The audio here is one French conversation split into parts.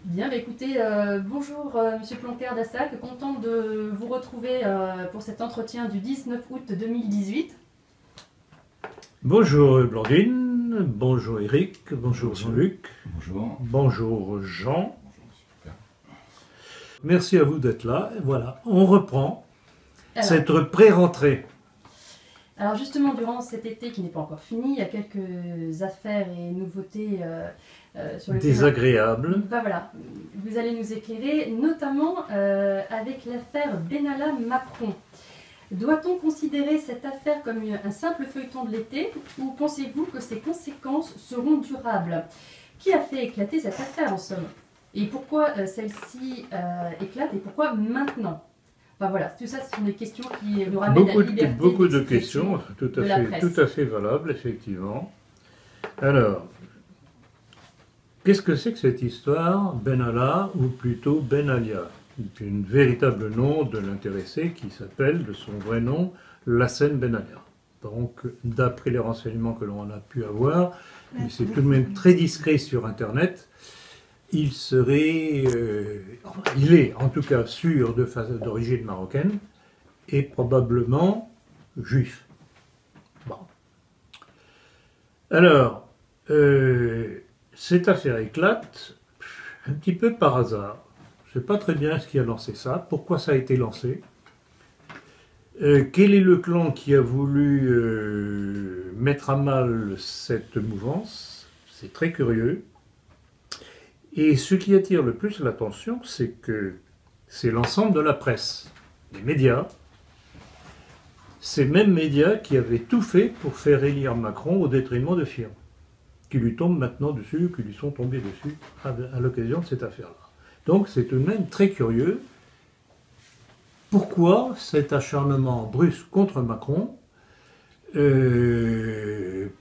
Bien, bah écoutez, bonjour Monsieur Plonker d'Assac, content de vous retrouver pour cet entretien du 19 août 2018. Bonjour Blandine, bonjour Eric, bonjour Jean-Luc, Bonjour. bonjour Jean. Bonjour, super. Merci à vous d'être là. Et voilà, on reprend Alors, cette pré-rentrée. alors justement, durant cet été qui n'est pas encore fini, il y a quelques affaires et nouveautés sur le Désagréable. Bah voilà, vous allez nous éclairer, notamment avec l'affaire Benalla-Macron. Doit-on considérer cette affaire comme un simple feuilleton de l'été ou pensez-vous que ses conséquences seront durables? Qui a fait éclater cette affaire en somme? Et pourquoi celle-ci éclate et pourquoi maintenant? Enfin voilà, tout ça ce sont des questions qui nous ramènent à la liberté Beaucoup de d'expression questions, tout de la presse. tout à fait valables, effectivement. Alors, qu'est-ce que c'est que cette histoire Benalla, ou plutôt Benalia? C'est un véritable nom de l'intéressé qui s'appelle, de son vrai nom, Lassène Benalia. Donc, d'après les renseignements que l'on a pu avoir, mais c'est tout de même très discret sur Internet, il serait, il est en tout cas sûr d'origine marocaine et probablement juif. Bon. Alors, cette affaire éclate un petit peu par hasard. Je ne sais pas très bien ce qui a lancé ça, pourquoi ça a été lancé. Quel est le clan qui a voulu mettre à mal cette mouvance? C'est très curieux. Et ce qui attire le plus l'attention, c'est que c'est l'ensemble de la presse, les médias, ces mêmes médias qui avaient tout fait pour faire élire Macron au détriment de Fillon, qui lui tombent maintenant dessus, qui lui sont tombés dessus à l'occasion de cette affaire-là. Donc c'est tout de même très curieux. Pourquoi cet acharnement brusque contre Macron?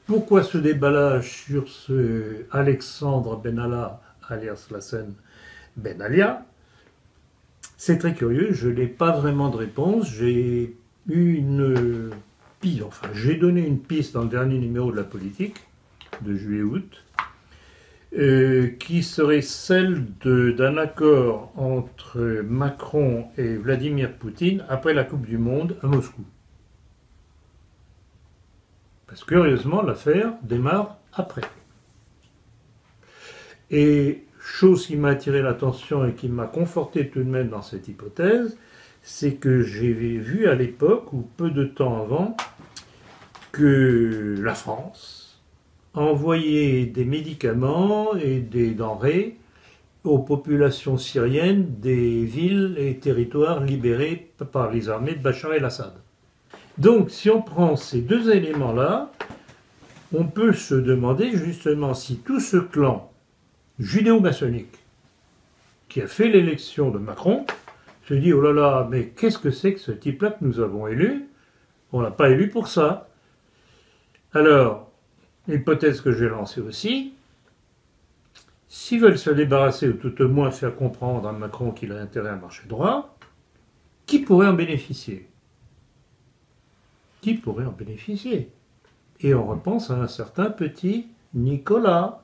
Pourquoi ce déballage sur ce Alexandre Benalla, alias Lassène Benalia? C'est très curieux, je n'ai pas vraiment de réponse. J'ai eu une piste, enfin j'ai donné une piste dans le dernier numéro de La Politique, de juillet-août, qui serait celle d'un accord entre Macron et Vladimir Poutine après la Coupe du Monde à Moscou. Parce que curieusement, l'affaire démarre après. Et chose qui m'a attiré l'attention et qui m'a conforté tout de même dans cette hypothèse, c'est que j'ai vu à l'époque, ou peu de temps avant, que la France envoyait des médicaments et des denrées aux populations syriennes des villes et territoires libérés par les armées de Bachar el-Assad. Donc, si on prend ces deux éléments-là, on peut se demander justement si tout ce clan judéo-maçonnique qui a fait l'élection de Macron se dit « Oh là là, mais qu'est-ce que c'est que ce type-là que nous avons élu? On ne l'a pas élu pour ça. » Alors, l'hypothèse que j'ai lancée aussi, s'ils veulent se débarrasser ou tout au moins faire comprendre à Macron qu'il a intérêt à marcher droit, qui pourrait en bénéficier? Qui pourrait en bénéficier? Et on repense à un certain petit Nicolas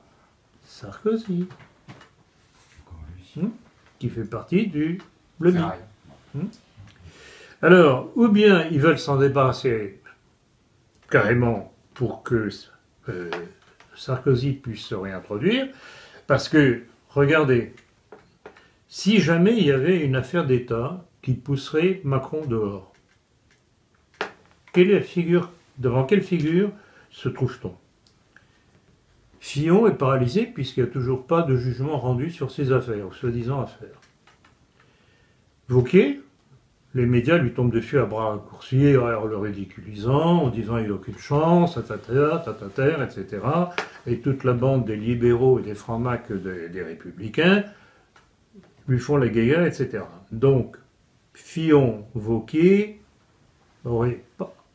Sarkozy, qui fait partie du lobby. Alors, ou bien ils veulent s'en débarrasser carrément pour que Sarkozy puisse se réintroduire, parce que, regardez, si jamais il y avait une affaire d'État qui pousserait Macron dehors, devant quelle figure se trouve-t-on? Fillon est paralysé puisqu'il n'y a toujours pas de jugement rendu sur ses affaires, soi-disant affaires. Wauquiez, les médias lui tombent dessus à bras raccourcis, en le ridiculisant, en disant il n'a aucune chance, tatater, etc. Et toute la bande des libéraux et des francs-macs des républicains lui font la guéguerre, etc. Donc, Fillon-Wauquiez n'auraient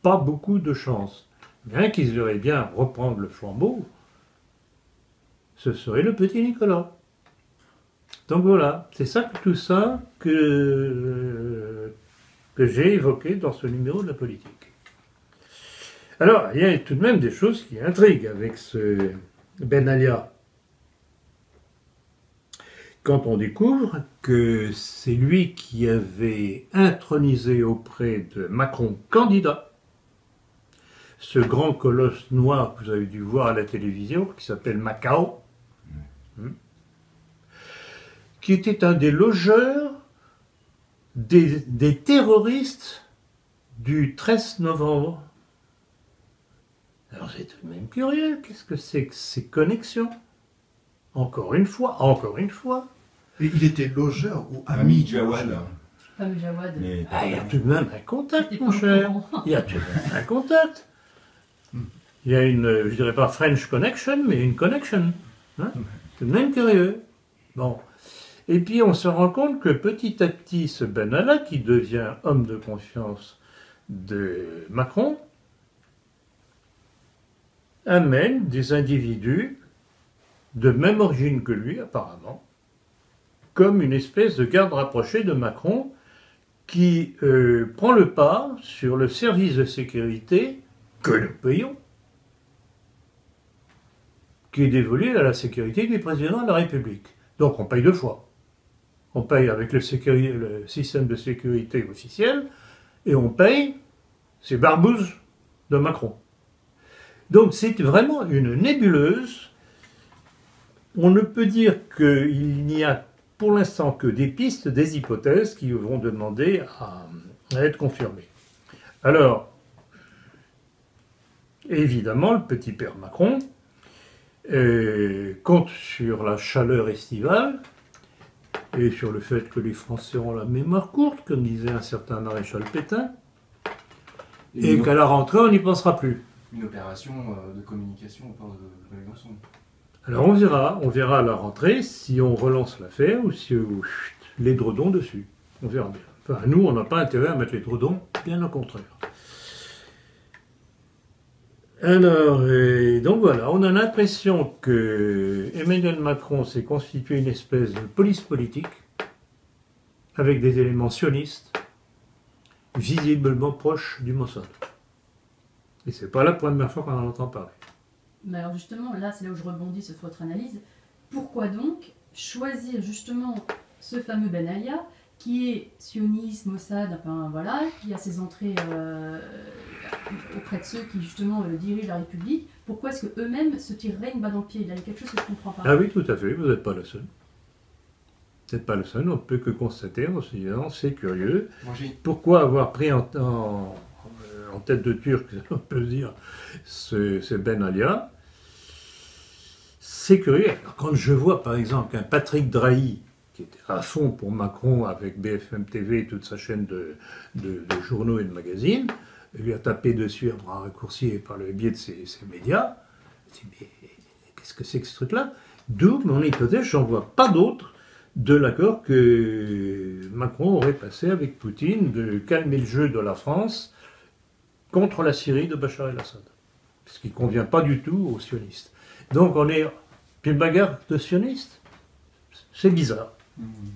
pas beaucoup de chance. Bien qu'ils auraient bien reprendre le flambeau, ce serait le petit Nicolas. Donc voilà, c'est ça, tout ça que j'ai évoqué dans ce numéro de la politique. Alors, il y a tout de même des choses qui intriguent avec ce Benalia. Quand on découvre que c'est lui qui avait intronisé auprès de Macron candidat ce grand colosse noir que vous avez dû voir à la télévision, qui s'appelle Macao, qui était un des logeurs des terroristes du 13 novembre. Alors c'est tout de même curieux, qu'est-ce que c'est que ces connexions? Encore une fois. Et il était logeur ou ami Jawad. Fameux Jawad. Il y a tout de même un contact, mon cher. Il y a tout de même un contact. Il y a une, je dirais pas French connection, mais une connection. Hein, tout de même curieux. Bon. Et puis on se rend compte que petit à petit, ce Benalla, qui devient homme de confiance de Macron, amène des individus de même origine que lui, apparemment, comme une espèce de garde rapprochée de Macron qui prend le pas sur le service de sécurité que nous payons, qui est dévolu à la sécurité du président de la République. Donc on paye deux fois. On paye avec le système de sécurité officiel et on paye ces barbouzes de Macron. Donc c'est vraiment une nébuleuse. On ne peut dire qu'il n'y a pour l'instant que des pistes, des hypothèses qui vont demander à être confirmées. Alors, évidemment, le petit père Macron compte sur la chaleur estivale et sur le fait que les Français ont la mémoire courte, comme disait un certain maréchal Pétain, et qu'à la rentrée, on n'y pensera plus. Une opération de communication au port de Besançon. Alors on verra à la rentrée si on relance l'affaire ou si les dredons dessus. On verra bien. Enfin, nous, on n'a pas intérêt à mettre les dredons, bien au contraire. Alors, donc voilà, on a l'impression que Emmanuel Macron s'est constitué une espèce de police politique avec des éléments sionistes visiblement proches du Mossad. Et c'est pas la première fois qu'on en entend parler. Mais alors justement, là, c'est là où je rebondis sur votre analyse. Pourquoi donc choisir justement ce fameux Benalia, qui est sioniste, Mossad, enfin voilà, qui a ses entrées auprès de ceux qui justement dirigent la République? Pourquoi est-ce qu'eux-mêmes se tireraient une balle dans le pied? Il y a quelque chose que je ne comprends pas. Ah oui, tout à fait, vous n'êtes pas le seul. Vous n'êtes pas le seul, on ne peut que constater en se disant, c'est curieux. Pourquoi avoir pris en tête de Turc, on peut dire, ce Benalia? C'est curieux. Alors, quand je vois par exemple qu'un Patrick Drahi, qui était à fond pour Macron avec BFM TV et toute sa chaîne de journaux et de magazines, lui a tapé dessus à bras raccourcis par le biais de ses médias, je me dis, mais qu'est-ce que c'est que ce truc-là? D'où mon hypothèse, j'en vois pas d'autre de l'accord que Macron aurait passé avec Poutine de calmer le jeu de la France contre la Syrie de Bachar el-Assad. Ce qui ne convient pas du tout aux sionistes. Donc on est une bagarre de sionistes. C'est bizarre.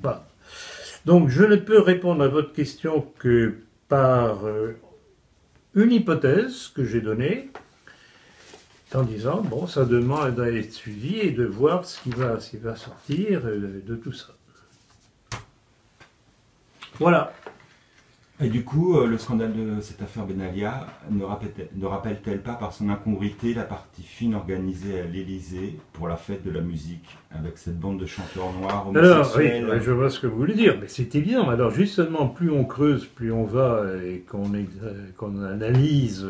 Voilà. Donc je ne peux répondre à votre question que par une hypothèse que j'ai donnée, en disant, bon, ça demande à être suivi et de voir ce qui va sortir de tout ça. Voilà. Et du coup, le scandale de cette affaire Benalia ne rappelle-t-elle pas par son incongruité la partie fine organisée à l'Élysée pour la fête de la musique, avec cette bande de chanteurs noirs homosexuels? Alors, oui, je vois ce que vous voulez dire, mais c'est évident. Alors justement, plus on creuse, plus on va et qu'on analyse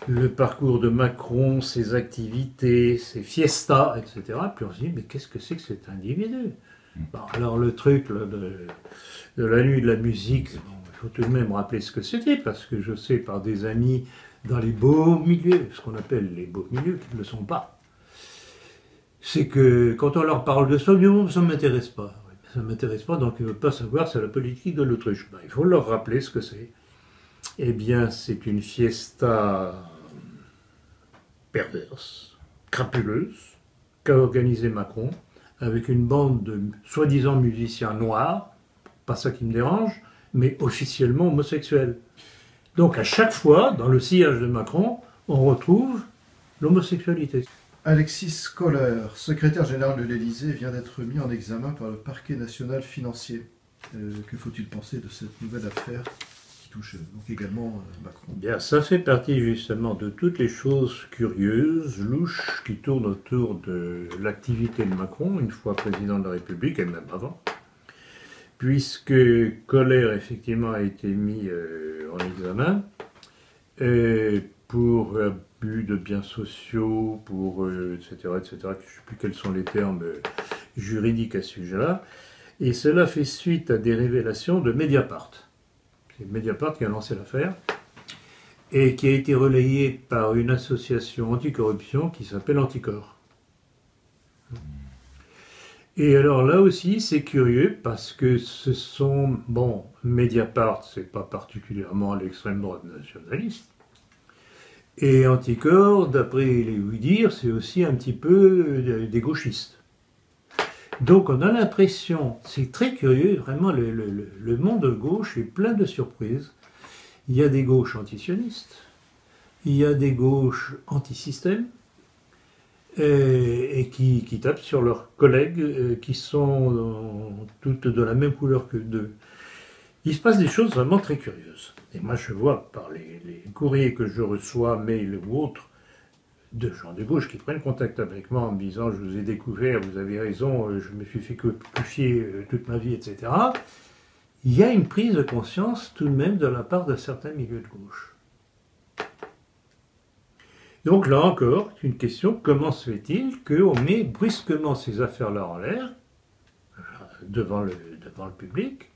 le parcours de Macron, ses activités, ses fiestas, etc., puis on se dit, mais qu'est-ce que c'est que cet individu? Bon, alors le truc là, de la nuit de la musique, bon, il faut tout de même rappeler ce que c'était, parce que je sais par des amis dans les beaux milieux, ce qu'on appelle les beaux milieux, qui ne le sont pas, c'est que quand on leur parle de ça, on dit, oh, ça ne m'intéresse pas. ça ne m'intéresse pas, donc ils ne veulent pas savoir, c'est la politique de l'autruche. Ben, il faut leur rappeler ce que c'est. Eh bien, c'est une fiesta perverse, crapuleuse, qu'a organisé Macron, avec une bande de soi-disant musiciens noirs, pas ça qui me dérange, mais officiellement homosexuels. Donc à chaque fois, dans le sillage de Macron, on retrouve l'homosexualité. Alexis Kohler, secrétaire général de l'Élysée, vient d'être mis en examen par le parquet national financier. Que faut-il penser de cette nouvelle affaire qui touche donc également Macron? Bien, ça fait partie justement de toutes les choses curieuses, louches, qui tournent autour de l'activité de Macron, une fois président de la République, et même avant, puisque Kohler, effectivement, a été mis en examen pour abus de biens sociaux, pour etc., etc., je ne sais plus quels sont les termes juridiques à ce sujet-là, et cela fait suite à des révélations de Mediapart. C'est Mediapart qui a lancé l'affaire, et qui a été relayée par une association anticorruption qui s'appelle Anticor. Et alors là aussi, c'est curieux parce que ce sont, bon, Mediapart, c'est pas particulièrement l'extrême droite nationaliste, et Anticor, d'après les ouï-dire, c'est aussi un petit peu des gauchistes. Donc on a l'impression, c'est très curieux, vraiment le monde de gauche est plein de surprises. Il y a des gauches antisionistes, il y a des gauches anti-système, et qui tapent sur leurs collègues qui sont toutes de la même couleur que d'eux. Il se passe des choses vraiment très curieuses. Et moi je vois par les courriers que je reçois, mails ou autres, de gens de gauche qui prennent contact avec moi en me disant « je vous ai découvert, vous avez raison, je me suis fait copier toute ma vie, etc. » Il y a une prise de conscience tout de même de la part de certains milieux de gauche. Donc là encore, c'est une question, comment se fait-il qu'on met brusquement ces affaires-là en l'air, devant le public,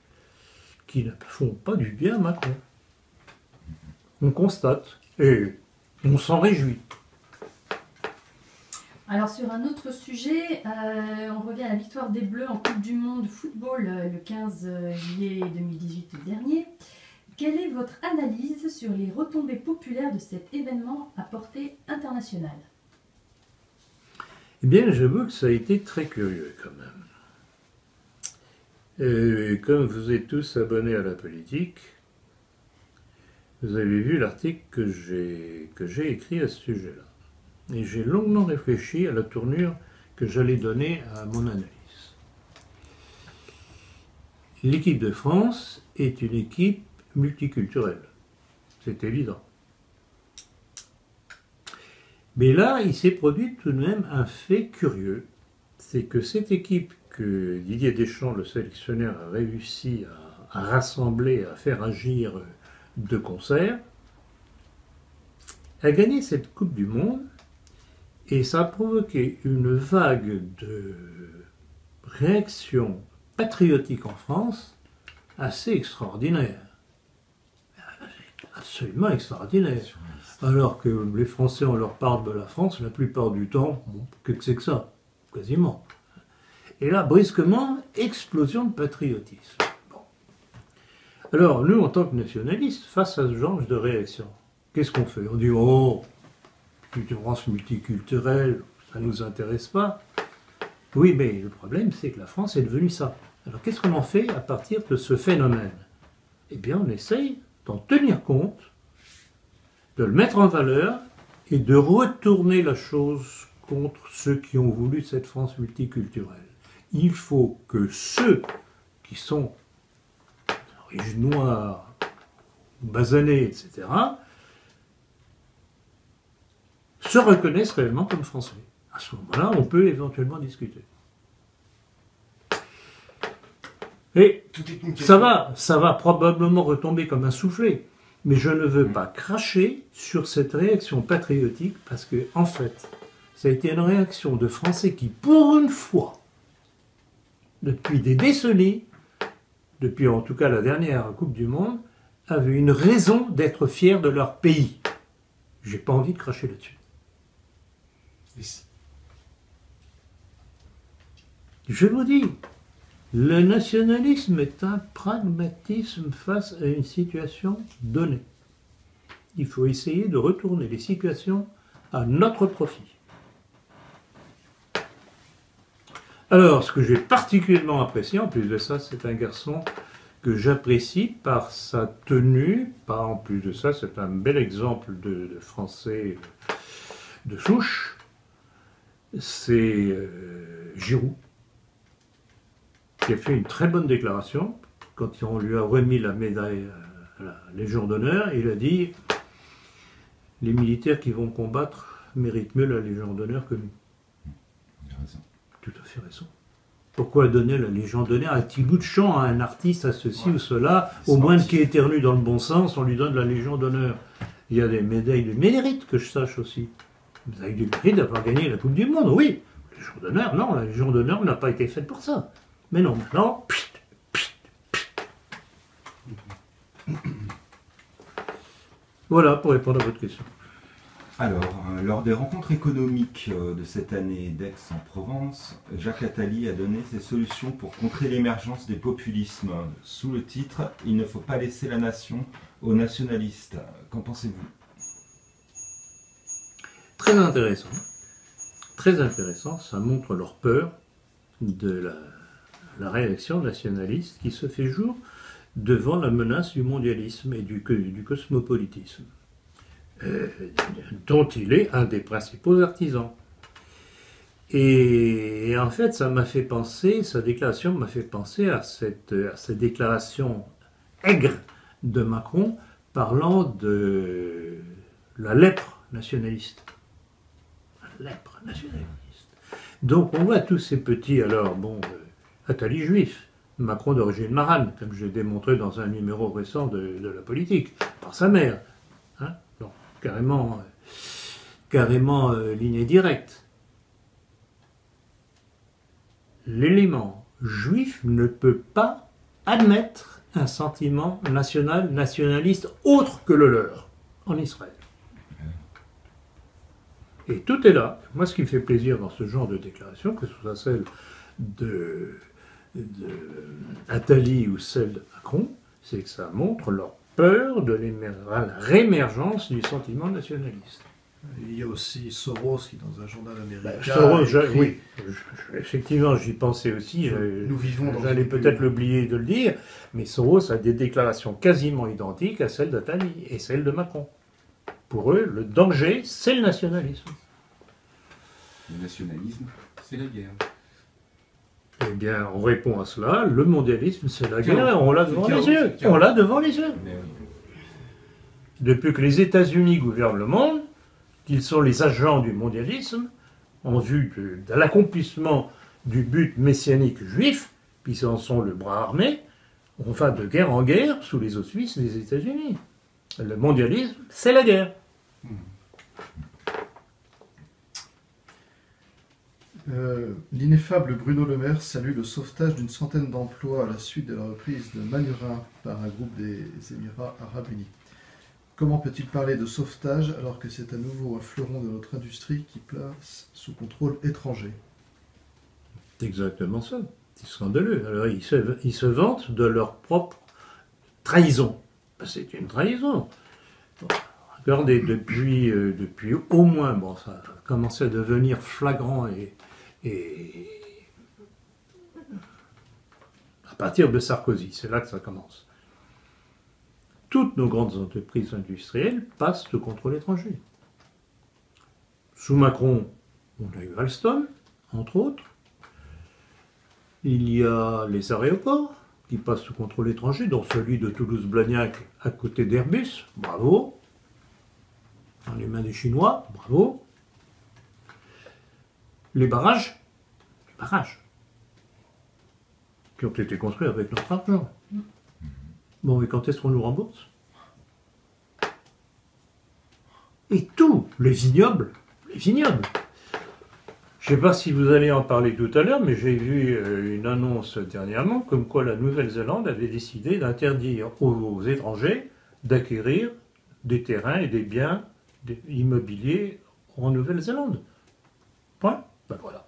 qui ne font pas du bien à Macron? On constate, et on s'en réjouit. Alors sur un autre sujet, on revient à la victoire des Bleus en Coupe du Monde de football le 15 juillet 2018 dernier. Quelle est votre analyse sur les retombées populaires de cet événement à portée internationale? Eh bien, j'avoue que ça a été très curieux quand même. Et comme vous êtes tous abonnés à la politique, vous avez vu l'article que j'ai écrit à ce sujet-là. Et j'ai longuement réfléchi à la tournure que j'allais donner à mon analyse. L'équipe de France est une équipe multiculturelle. C'est évident. Mais là, il s'est produit tout de même un fait curieux. C'est que cette équipe que Didier Deschamps, le sélectionneur, a réussi à rassembler, à faire agir de concert, a gagné cette Coupe du Monde. Et ça a provoqué une vague de réactions patriotiques en France assez extraordinaire. Absolument extraordinaire. Alors que les Français, on leur parle de la France, la plupart du temps, bon, que c'est que ça, quasiment. Et là, brusquement, explosion de patriotisme. Bon. Alors, nous, en tant que nationalistes, face à ce genre de réaction, qu'est-ce qu'on fait? On dit, oh, une France multiculturelle, ça ne nous intéresse pas. Oui, mais le problème, c'est que la France est devenue ça. Alors, qu'est-ce qu'on en fait à partir de ce phénomène? Eh bien, on essaye d'en tenir compte, de le mettre en valeur et de retourner la chose contre ceux qui ont voulu cette France multiculturelle. Il faut que ceux qui sont d'origine noire, basanés, etc., se reconnaissent réellement comme Français. À ce moment-là, on peut éventuellement discuter. Et ça va probablement retomber comme un soufflet, mais je ne veux pas cracher sur cette réaction patriotique parce que, en fait, ça a été une réaction de Français qui, pour une fois, depuis des décennies, depuis en tout cas la dernière Coupe du Monde, avaient une raison d'être fiers de leur pays. J'ai pas envie de cracher là-dessus. Je vous dis, Le nationalisme est un pragmatisme face à une situation donnée. Il faut essayer de retourner les situations à notre profit. Alors, ce que j'ai particulièrement apprécié, en plus de ça, c'est un garçon que j'apprécie par sa tenue. En plus de ça, c'est un bel exemple de français de souche. C'est Giroud, qui a fait une très bonne déclaration. Quand on lui a remis la médaille à la Légion d'honneur, il a dit « Les militaires qui vont combattre méritent mieux la Légion d'honneur que nous. » Il a raison. Tout à fait raison. Pourquoi donner la Légion d'honneur à un petit bout de champ, à un artiste, à ceci ou cela, au moins qui éternue dans le bon sens, on lui donne la Légion d'honneur. Il y a des médailles de mérite, que je sache aussi. Vous avez du mérite d'avoir gagné la Coupe du Monde, oui. La Légion d'honneur, non, la Légion d'honneur n'a pas été faite pour ça. Mais non, maintenant, Voilà pour répondre à votre question. Alors, lors des rencontres économiques de cette année d'Aix-en-Provence, Jacques Attali a donné ses solutions pour contrer l'émergence des populismes, sous le titre « Il ne faut pas laisser la nation aux nationalistes ». Qu'en pensez-vous? Très intéressant. Très intéressant, ça montre leur peur de la réaction nationaliste qui se fait jour devant la menace du mondialisme et du cosmopolitisme, dont il est un des principaux artisans. Et en fait, ça m'a fait penser, sa déclaration m'a fait penser à cette déclaration aigre de Macron parlant de la lèpre nationaliste. La lèpre nationaliste. Donc on voit tous ces petits, alors bon, Attali juif, Macron d'origine marane, comme je l'ai démontré dans un numéro récent de la politique, par sa mère. Hein, donc, carrément lignée directe. L'élément juif ne peut pas admettre un sentiment nationaliste autre que le leur en Israël. Et tout est là. Moi, ce qui me fait plaisir dans ce genre de déclaration, que ce soit celle de Attali ou celle de Macron, c'est que ça montre leur peur de la réémergence du sentiment nationaliste. Il y a aussi Soros qui, dans un journal américain... Soros, oui, effectivement, j'y pensais aussi. Nous vivons dans J'allais peut-être l'oublier de le dire, mais Soros a des déclarations quasiment identiques à celles d'Attali et celles de Macron. Pour eux, le danger, c'est le nationalisme. Le nationalisme, c'est la guerre. Eh bien, on répond à cela, le mondialisme, c'est la guerre, on l'a devant les yeux. On l'a devant les yeux. Depuis que les États-Unis gouvernent le monde, qu'ils sont les agents du mondialisme, en vue de l'accomplissement du but messianique juif, puis ils en sont le bras armé, on va de guerre en guerre sous les auspices des États-Unis. Le mondialisme, c'est la guerre. L'ineffable Bruno Le Maire salue le sauvetage d'une centaine d'emplois à la suite de la reprise de Manurin par un groupe des Émirats Arabes Unis. Comment peut-il parler de sauvetage alors que c'est à nouveau un fleuron de notre industrie qui place sous contrôle étranger? C'est exactement ça. C'est scandaleux. Alors ils se vantent de leur propre trahison. Ben, c'est une trahison. Bon, regardez, depuis au moins, bon, ça a commencé à devenir flagrant et à partir de Sarkozy, c'est là que ça commence. Toutes nos grandes entreprises industrielles passent sous contrôle étranger. Sous Macron, on a eu Alstom, entre autres. Il y a les aéroports qui passent sous contrôle étranger, dont celui de Toulouse-Blagnac à côté d'Airbus. Bravo. Dans les mains des Chinois. Bravo. Les barrages qui ont été construits avec notre argent. Bon, et quand est-ce qu'on nous rembourse? Et tout, les vignobles. Je ne sais pas si vous allez en parler tout à l'heure, mais j'ai vu une annonce dernièrement comme quoi la Nouvelle-Zélande avait décidé d'interdire aux étrangers d'acquérir des terrains et des biens immobiliers en Nouvelle-Zélande. Point. Ben voilà.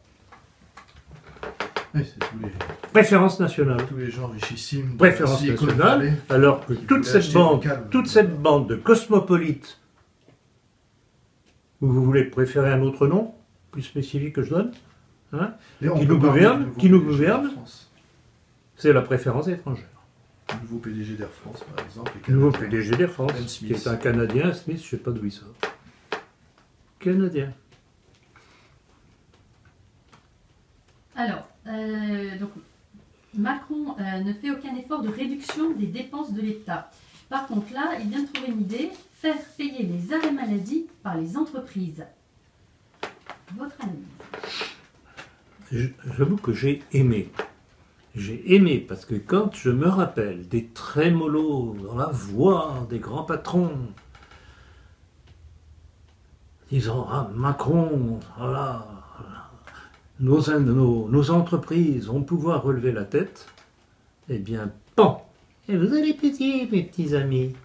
Oui, c'est Préférence nationale. tous les gens richissimes. de Préférence la Silicon nationale, Valley. alors que Qui voulaient acheter local. toute cette bande de cosmopolites, vous voulez préférer un autre nom, plus spécifique que je donne, hein, D'ailleurs, on qui peut nous parler gouverne, du nouveau qui nous PDG gouverne. d'Air France. c'est la préférence étrangère. Le nouveau PDG d'Air France, par exemple. Le nouveau PDG d'Air France, Ben qui Smith. est un Canadien, Smith, je ne sais pas d'où il sort. Canadien. Alors, donc, Macron ne fait aucun effort de réduction des dépenses de l'État. Par contre, là, il vient de trouver une idée, faire payer les arrêts maladie par les entreprises. Votre analyse. J'avoue que j'ai aimé. J'ai aimé parce que quand je me rappelle des trémolos dans la voix des grands patrons, disant ah, Macron, voilà, nos entreprises vont pouvoir relever la tête, eh bien, pan. Et vous allez péter, mes petits amis.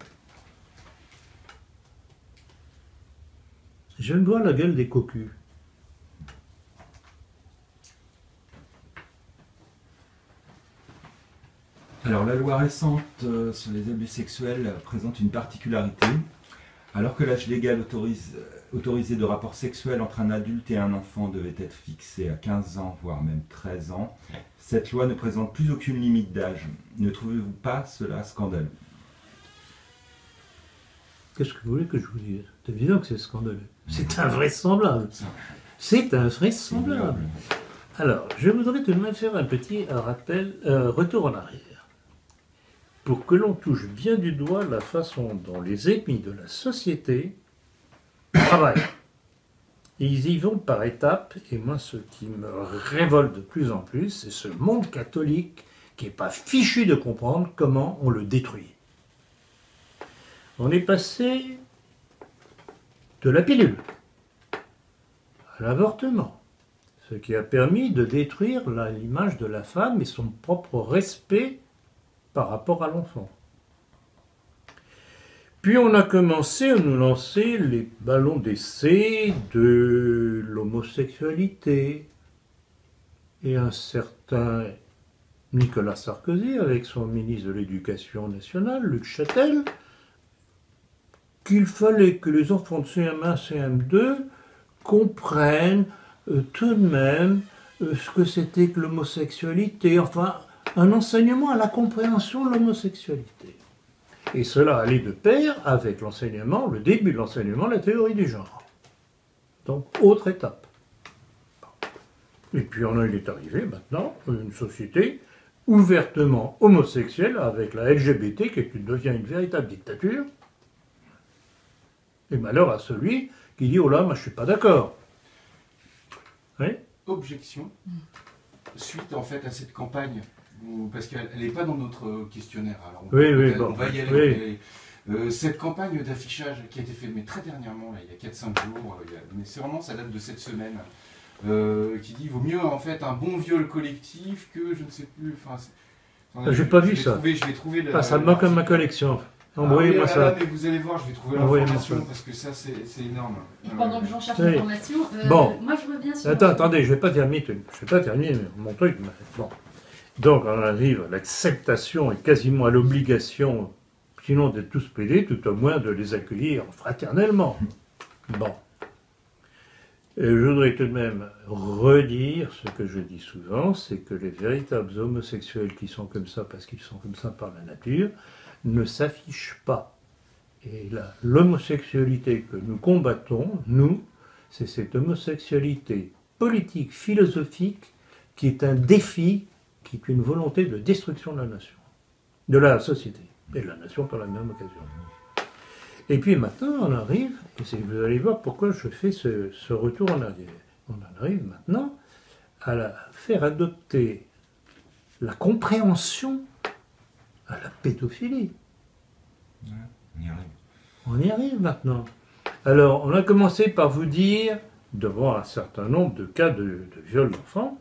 Je me vois la gueule des cocus. Alors la loi récente sur les abus sexuels présente une particularité. Alors que l'âge légal autorisé de rapport sexuel entre un adulte et un enfant devait être fixé à 15 ans, voire même 13 ans, cette loi ne présente plus aucune limite d'âge. Ne trouvez-vous pas cela scandaleux? Qu'est-ce que vous voulez que je vous dise? C'est évident que c'est scandaleux. C'est invraisemblable. C'est invraisemblable. Alors, je voudrais tout de même faire un petit rappel, retour en arrière. Pour que l'on touche bien du doigt la façon dont les ennemis de la société travaillent. Ils y vont par étapes, et moi ce qui me révolte de plus en plus, c'est ce monde catholique qui n'est pas fichu de comprendre comment on le détruit. On est passé de la pilule à l'avortement, ce qui a permis de détruire l'image de la femme et son propre respect par rapport à l'enfant. Puis on a commencé à nous lancer les ballons d'essai de l'homosexualité. Et un certain Nicolas Sarkozy, avec son ministre de l'Éducation nationale, Luc Châtel, qu'il fallait que les enfants de CM1, CM2 comprennent tout de même ce que c'était que l'homosexualité, enfin un enseignement à la compréhension de l'homosexualité. Et cela allait de pair avec l'enseignement, le début de l'enseignement, la théorie du genre. Donc, autre étape. Et puis il est arrivé maintenant une société ouvertement homosexuelle avec la LGBT qui devient une véritable dictature. Et malheur à celui qui dit « Oh là, moi je suis pas d'accord ». Oui ? Objection, suite en fait à cette campagne, parce qu'elle n'est pas dans notre questionnaire. Alors on va y aller. Oui. Cette campagne d'affichage qui a été faite mais très dernièrement, là, il y a 4-5 jours, mais c'est vraiment, ça date de cette semaine, qui dit vaut mieux en fait un bon viol collectif que je ne sais plus. J'ai pas vu ça. Je vais trouver ça me manque comme ma collection. Envoyez-moi ça. Mais vous allez voir, je vais trouver l'information parce que ça c'est énorme. Et pendant que j'en cherche l'information, moi je reviens sur... Attendez, je vais pas terminer mon truc. Bon. Donc on arrive à l'acceptation et quasiment à l'obligation, sinon d'être tous pédés, tout au moins de les accueillir fraternellement. Bon. Et je voudrais tout de même redire ce que je dis souvent, c'est que les véritables homosexuels qui sont comme ça parce qu'ils sont comme ça par la nature, ne s'affichent pas. Et l'homosexualité que nous combattons, nous, c'est cette homosexualité politique, philosophique, qui est un défi, qui est une volonté de destruction de la nation, de la société, et de la nation par la même occasion. Et puis maintenant, on arrive, et vous allez voir pourquoi je fais ce retour en arrière. On arrive maintenant à faire adopter la compréhension à la pédophilie. Ouais, on y arrive. On y arrive maintenant. Alors, on a commencé par vous dire, devant un certain nombre de cas de viol d'enfants,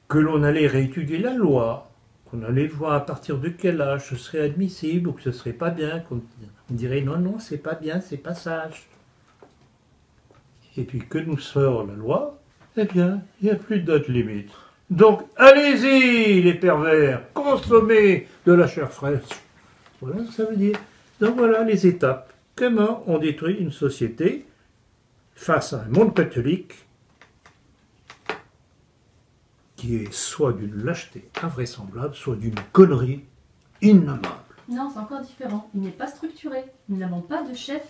que l'on allait réétudier la loi, qu'on allait voir à partir de quel âge ce serait admissible ou que ce serait pas bien, qu'on dirait non, c'est pas bien, c'est pas sage. Et puis que nous sort la loi, eh bien, il n'y a plus de date limite. Donc, allez-y, les pervers, consommez de la chair fraîche. Voilà ce que ça veut dire. Donc voilà les étapes. Comment on détruit une société face à un monde catholique qui est soit d'une lâcheté invraisemblable, soit d'une connerie innommable. Non, c'est encore différent. Il n'est pas structuré. Nous n'avons pas de chef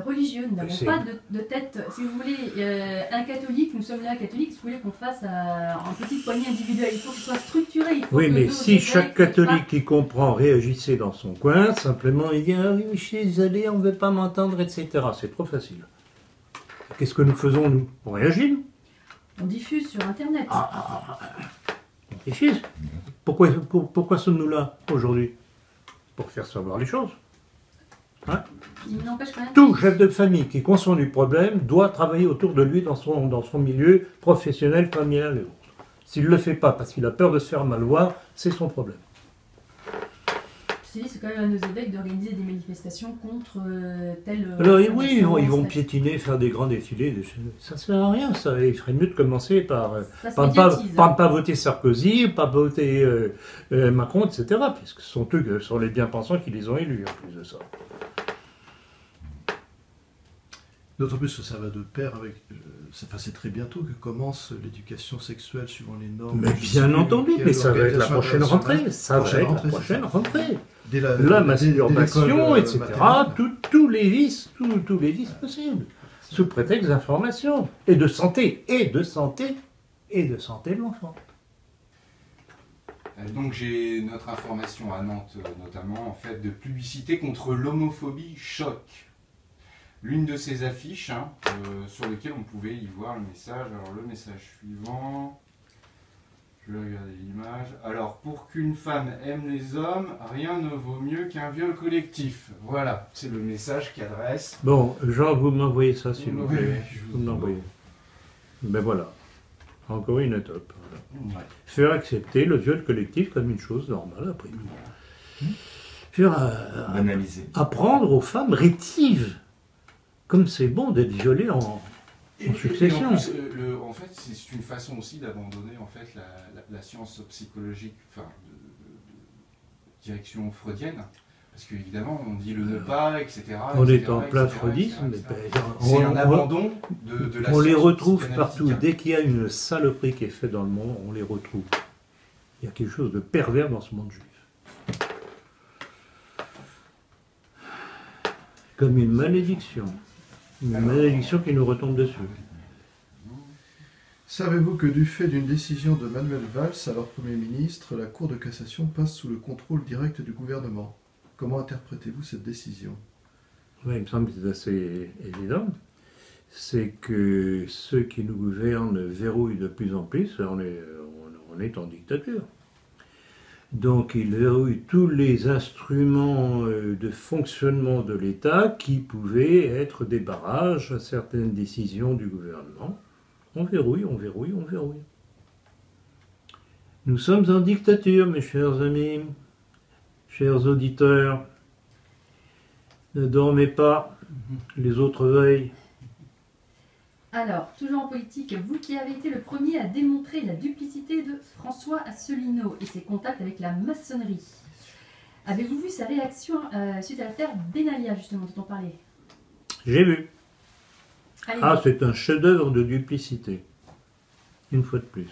religieux, nous n'avons pas de tête. Si vous voulez, un catholique, nous sommes là catholiques, si vous voulez qu'on fasse en petite poignée individuelle, il faut qu'il soit structuré. Il faut oui, mais si chaque catholique qui comprend réagissait dans son coin, simplement il dit « Ah oui, je suis désolé, on ne veut pas m'entendre, etc. » C'est trop facile. Qu'est-ce que nous faisons, nous? On réagit, nous? On diffuse sur Internet. On diffuse. Pourquoi sommes-nous là, aujourd'hui? Pour faire savoir les choses. Hein? Il n'empêche quand même... Tout chef de famille qui est conscient du problème doit travailler autour de lui dans son milieu professionnel, familial et autres. S'il ne le fait pas parce qu'il a peur de se faire mal voir, c'est son problème. C'est quand même à nos évêques d'organiser des manifestations contre telle... Alors oui, ils vont piétiner, faire des grands défilés. Ça ne sert à rien, ça. Il ferait mieux de commencer par ne pas voter Sarkozy, pas voter Macron, etc. Puisque ce sont eux, ce sont les bien-pensants qui les ont élus, en plus de ça. D'autant plus que ça va de pair avec... c'est très bientôt que commence l'éducation sexuelle suivant les normes. Mais bien entendu, mais ça va être la prochaine rentrée. Ça va être la prochaine rentrée. La masturbation, etc. Tous les vices possibles. Sous prétexte d'information. Et de santé. Et de santé de l'enfant. Donc j'ai notre information à Nantes, notamment, en fait, de publicité contre l'homophobie choc. L'une de ces affiches, sur lesquelles on pouvait y voir le message. Alors le message suivant, je vais regarder l'image. Alors, pour qu'une femme aime les hommes, rien ne vaut mieux qu'un viol collectif. Voilà, c'est le message qu'adresse. Bon, Jean, vous m'envoyez ça, s'il vous plaît. Vous m'envoyez. Ben voilà, encore une étape. Voilà. Ouais. Faire accepter le viol collectif comme une chose normale, après tout. Faire apprendre aux femmes rétives. Comme c'est bon d'être violé en succession. En plus, en fait, c'est une façon aussi d'abandonner en fait la science psychologique, enfin, de direction freudienne, parce qu'évidemment, on dit le ne pas, etc. On est en plein freudisme. C'est un abandon de la science. On les retrouve partout. Dès qu'il y a une saloperie qui est faite dans le monde, on les retrouve. Il y a quelque chose de pervers dans ce monde juif. Comme une malédiction. Une malédiction qui nous retombe dessus. Savez-vous que du fait d'une décision de Manuel Valls, alors Premier ministre, la Cour de cassation passe sous le contrôle direct du gouvernement? Comment interprétez-vous cette décision? Oui, il me semble que c'est assez évident. C'est que ceux qui nous gouvernent verrouillent de plus en plus. On est en dictature. Donc il verrouille tous les instruments de fonctionnement de l'État qui pouvaient être des barrages à certaines décisions du gouvernement. On verrouille, on verrouille, on verrouille. Nous sommes en dictature, mes chers amis, chers auditeurs. Ne dormez pas, les autres veillent. Alors, toujours en politique, vous qui avez été le premier à démontrer la duplicité de François Asselineau et ses contacts avec la maçonnerie, avez-vous vu sa réaction suite à l'affaire Benalia, justement, dont on parlait? J'ai vu. C'est un chef-d'œuvre de duplicité. Une fois de plus.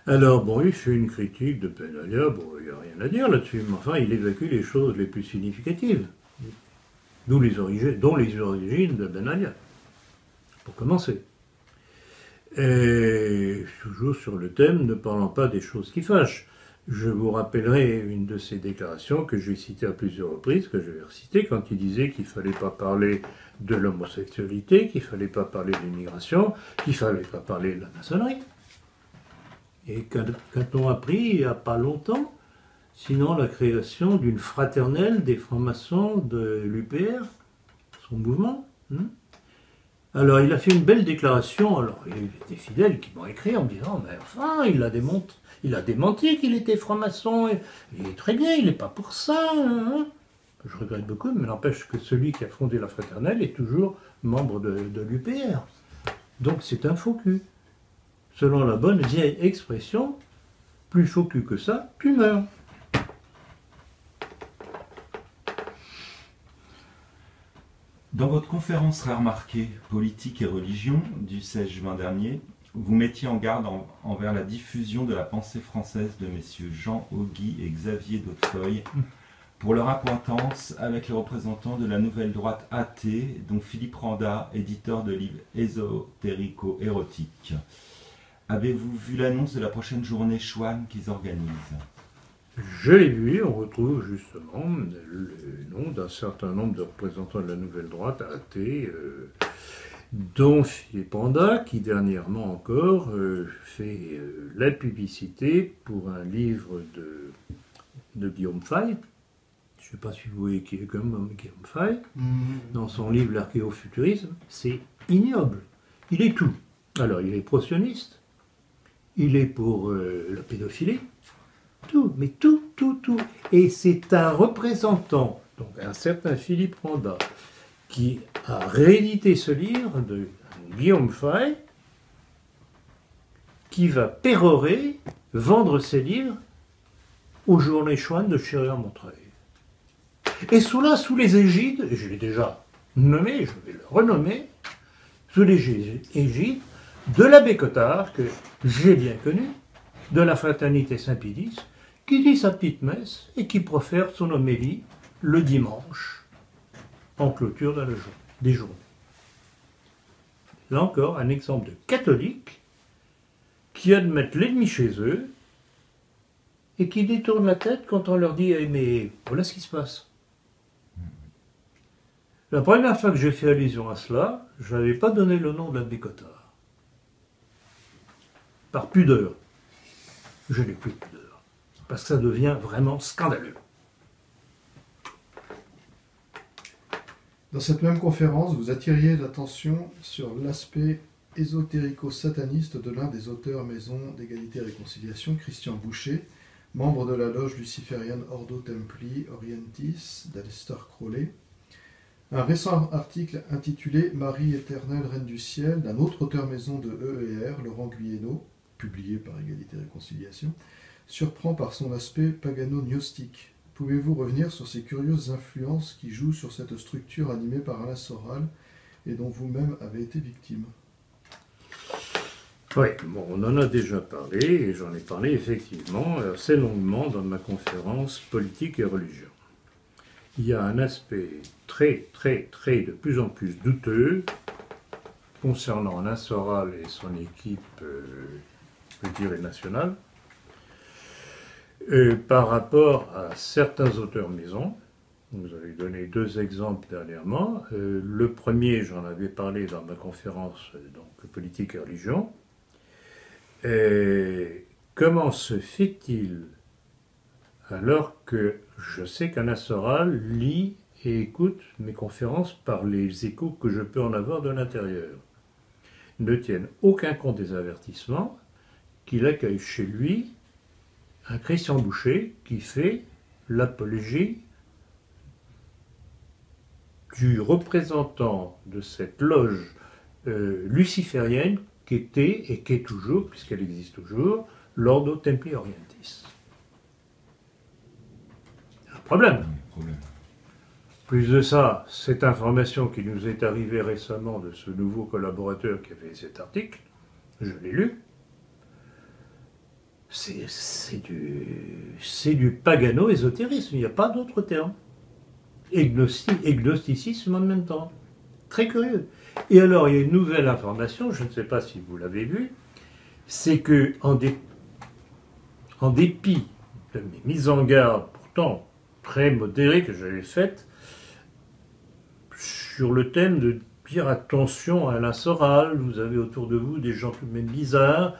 Alors, bon, il fait une critique de Benalia, bon, il n'y a rien à dire là-dessus, mais enfin, il évacue les choses les plus significatives, dont les origines de Benalia. Pour commencer. Et toujours sur le thème, ne parlant pas des choses qui fâchent. Je vous rappellerai une de ses déclarations que j'ai citées à plusieurs reprises, que je vais reciter, quand il disait qu'il ne fallait pas parler de l'homosexualité, qu'il ne fallait pas parler de l'immigration, qu'il ne fallait pas parler de la maçonnerie. Et qu'a-t-on appris il n'y a pas longtemps, sinon la création d'une fraternelle des francs-maçons de l'UPR, son mouvement. Alors, il a fait une belle déclaration. Alors, il y a eu des fidèles qui m'ont écrit en me disant, mais enfin, il a démenti qu'il était franc-maçon. Il est très bien, il n'est pas pour ça. Hein. Je regrette beaucoup, mais n'empêche que celui qui a fondé la fraternelle est toujours membre de l'UPR. Donc, c'est un faux cul. selon la bonne vieille expression, plus faux que ça, tu meurs. Dans votre conférence rare marquée « Politique et religion » du 16 juin dernier, vous mettiez en garde envers la diffusion de la pensée française de messieurs Jean Auguy et Xavier d'Hautefeuille pour leur accointance avec les représentants de la nouvelle droite athée, dont Philippe Randa, éditeur de livres ésotérico-érotiques. Avez-vous vu l'annonce de la prochaine journée Chouane qu'ils organisent ? Je l'ai vu, on retrouve justement le nom d'un certain nombre de représentants de la nouvelle droite athée, dont Philippe Randa, qui dernièrement encore fait la publicité pour un livre de Guillaume Fay. Je ne sais pas si vous voyez qui est comme Guillaume Fay. Dans son livre L'archéofuturisme, c'est ignoble. Il est tout. Alors, il est pro-sioniste, il est pour la pédophilie, tout, mais tout. Et c'est un représentant, donc un certain Philippe Randa, qui a réédité ce livre de Guillaume Fay, qui va pérorer, vendre ses livres aux journées Chouane de Chérier-Montreuil. Et sous les égides, je l'ai déjà nommé, je vais le renommer, sous les égides de l'abbé Cottard, que j'ai bien connu, de la fraternité Saint-Pédis, qui dit sa petite messe et qui profère son homélie le dimanche, en clôture des journées. Là encore, un exemple de catholiques qui admettent l'ennemi chez eux et qui détournent la tête quand on leur dit « mais voilà ce qui se passe ». La première fois que j'ai fait allusion à cela, je n'avais pas donné le nom de l'abbé Cottard. Par pudeur. Je n'ai plus de pudeur. Parce que ça devient vraiment scandaleux. Dans cette même conférence, vous attiriez l'attention sur l'aspect ésotérico-sataniste de l'un des auteurs Maison d'égalité et réconciliation, Christian Boucher, membre de la loge luciférienne Ordo Templi Orientis d'Aleister Crowley. Un récent article intitulé « Marie éternelle, reine du ciel » d'un autre auteur maison de EER, Laurent Guyeno, publié par Égalité et Réconciliation, surprend par son aspect pagano-gnostique. Pouvez-vous revenir sur ces curieuses influences qui jouent sur cette structure animée par Alain Soral et dont vous-même avez été victime ? Oui, bon, on en a déjà parlé, et j'en ai parlé effectivement assez longuement dans ma conférence Politique et religion. Il y a un aspect très de plus en plus douteux concernant Alain Soral et son équipe, je dirais nationale, par rapport à certains auteurs maison. Vous avez donné 2 exemples dernièrement. Le premier, j'en avais parlé dans ma conférence donc, Politique et religion. Comment se fait-il, alors que je sais qu'Alain Soral lit et écoute mes conférences par les échos que je peux en avoir de l'intérieur, ne tienne aucun compte des avertissements, qu'il accueille chez lui un Christian Boucher qui fait l'apologie du représentant de cette loge luciférienne qui était et qui est toujours, puisqu'elle existe toujours, l'Ordo Templi Orientis. Un problème. Plus de ça, cette information qui nous est arrivée récemment de ce nouveau collaborateur qui a fait cet article, je l'ai lu, c'est du pagano-ésotérisme, il n'y a pas d'autre terme. Et gnosticisme en même temps. Très curieux. Et alors, il y a une nouvelle information, je ne sais pas si vous l'avez vue, c'est que, en dépit de mes mises en garde, pourtant très modérées, que j'avais faites, sur le thème de dire attention à Alain Soral, vous avez autour de vous des gens tout de même bizarres,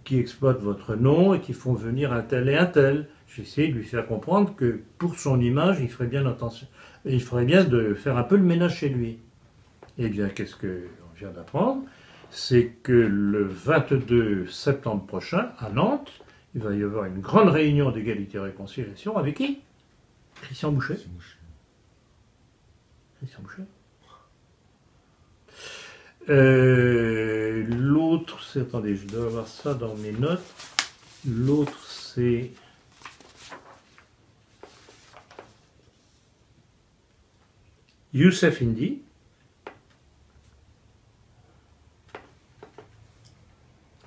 qui exploitent votre nom et qui font venir un tel et un tel. J'ai essayé de lui faire comprendre que, pour son image, il ferait bien de faire un peu le ménage chez lui. Eh bien, qu'est-ce qu'on vient d'apprendre? C'est que le 22 septembre prochain, à Nantes, il va y avoir une grande réunion d'égalité et réconciliation avec qui? Christian Boucher. Christian Boucher. L'autre, c'est... Attendez, je dois avoir ça dans mes notes. L'autre, c'est... Youssef Indy.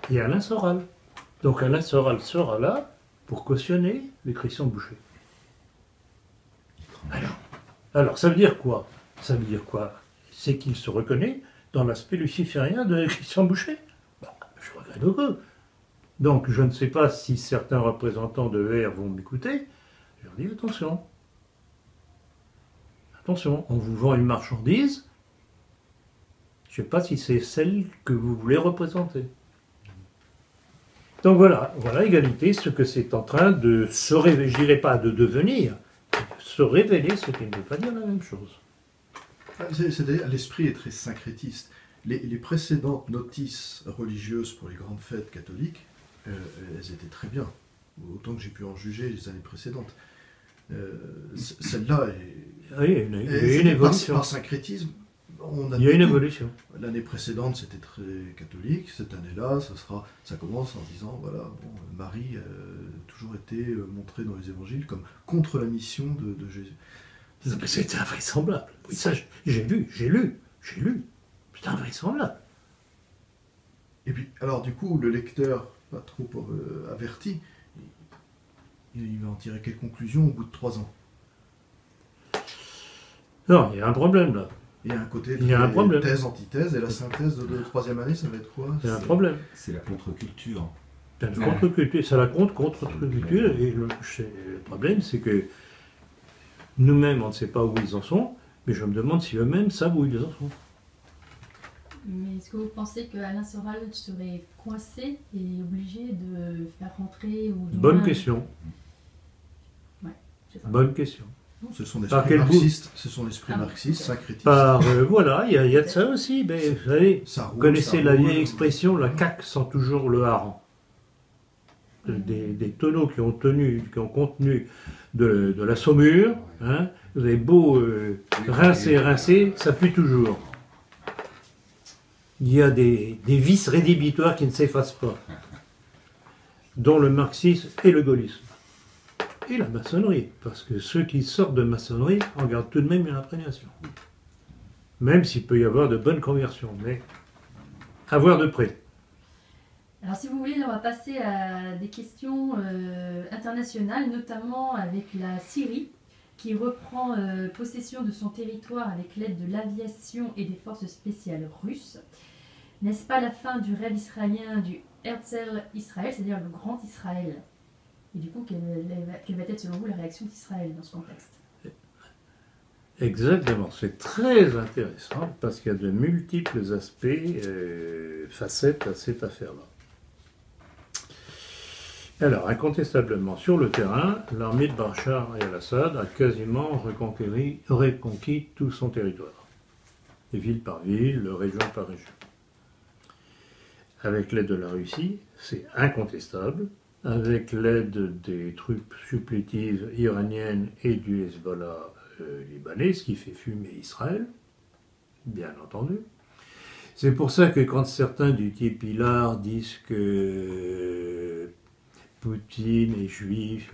Et Alain Soral. Donc Alain Soral sera là pour cautionner les Christian Boucher. Alors, ça veut dire quoi? Ça veut dire quoi? C'est qu'il se reconnaît dans l'aspect luciférien de Christian Boucher. Bon, je regrette beaucoup. Donc, je ne sais pas si certains représentants de ER vont m'écouter. Je leur dis attention. Attention, on vous vend une marchandise. Je ne sais pas si c'est celle que vous voulez représenter. Donc voilà, égalité, ce que c'est en train de se révéler, je dirais pas de devenir, se révéler, ce qui ne veut pas dire la même chose. L'esprit est très syncrétiste. Les précédentes notices religieuses pour les grandes fêtes catholiques, elles étaient très bien, autant que j'ai pu en juger les années précédentes. Celle-là est une évolution. Par syncrétisme. Il y a une évolution. L'année précédente, c'était très catholique. Cette année-là, ça commence en disant, voilà, bon, Marie a toujours été montrée dans les évangiles comme contre la mission de Jésus. C'est invraisemblable. Oui, ça, j'ai lu. C'est invraisemblable. Et puis, alors du coup, le lecteur, pas trop averti, il va en tirer quelle conclusion au bout de 3 ans? Non, il y a un problème là. Il y a un côté thèse, antithèse, et la synthèse de 3e année, ça va être quoi? C'est un problème. C'est la contre-culture. C'est la contre-culture, c'est la contre-culture, et le problème, c'est que nous-mêmes, on ne sait pas où ils en sont, mais je me demande si eux-mêmes savent où ils en sont. Mais est-ce que vous pensez que Alain Soral serait coincé et obligé de faire rentrer ou Bonne question. Ouais, c'est ça. Bonne question. Non, ce sont l'esprit marxiste, syncrétiste. Voilà, il y a de ça aussi. Mais, vous savez, vous connaissez la vieille expression, la caque sent toujours le hareng. Des tonneaux qui ont contenu de la saumure, hein, vous avez beau rincer, ça pue toujours. Il y a des vices rédhibitoires qui ne s'effacent pas, dont le marxisme et le gaullisme. Et la maçonnerie, parce que ceux qui sortent de maçonnerie en gardent tout de même une imprégnation. Même s'il peut y avoir de bonnes conversions, mais à voir de près. Alors si vous voulez, on va passer à des questions internationales, notamment avec la Syrie, qui reprend possession de son territoire avec l'aide de l'aviation et des forces spéciales russes. N'est-ce pas la fin du rêve israélien du Herzl Israël, c'est-à-dire le grand Israël? Et du coup, quelle va être selon vous la réaction d'Israël dans ce contexte? Exactement, c'est très intéressant parce qu'il y a de multiples aspects, facettes à cette affaire-là. Alors, incontestablement, sur le terrain, l'armée de Bachar el-Assad a quasiment reconquis tout son territoire, ville par ville, région par région. Avec l'aide de la Russie, c'est incontestable. Avec l'aide des troupes supplétives iraniennes et du Hezbollah libanais, ce qui fait fumer Israël, bien entendu. C'est pour ça que quand certains du type Hillard disent que Poutine est juif,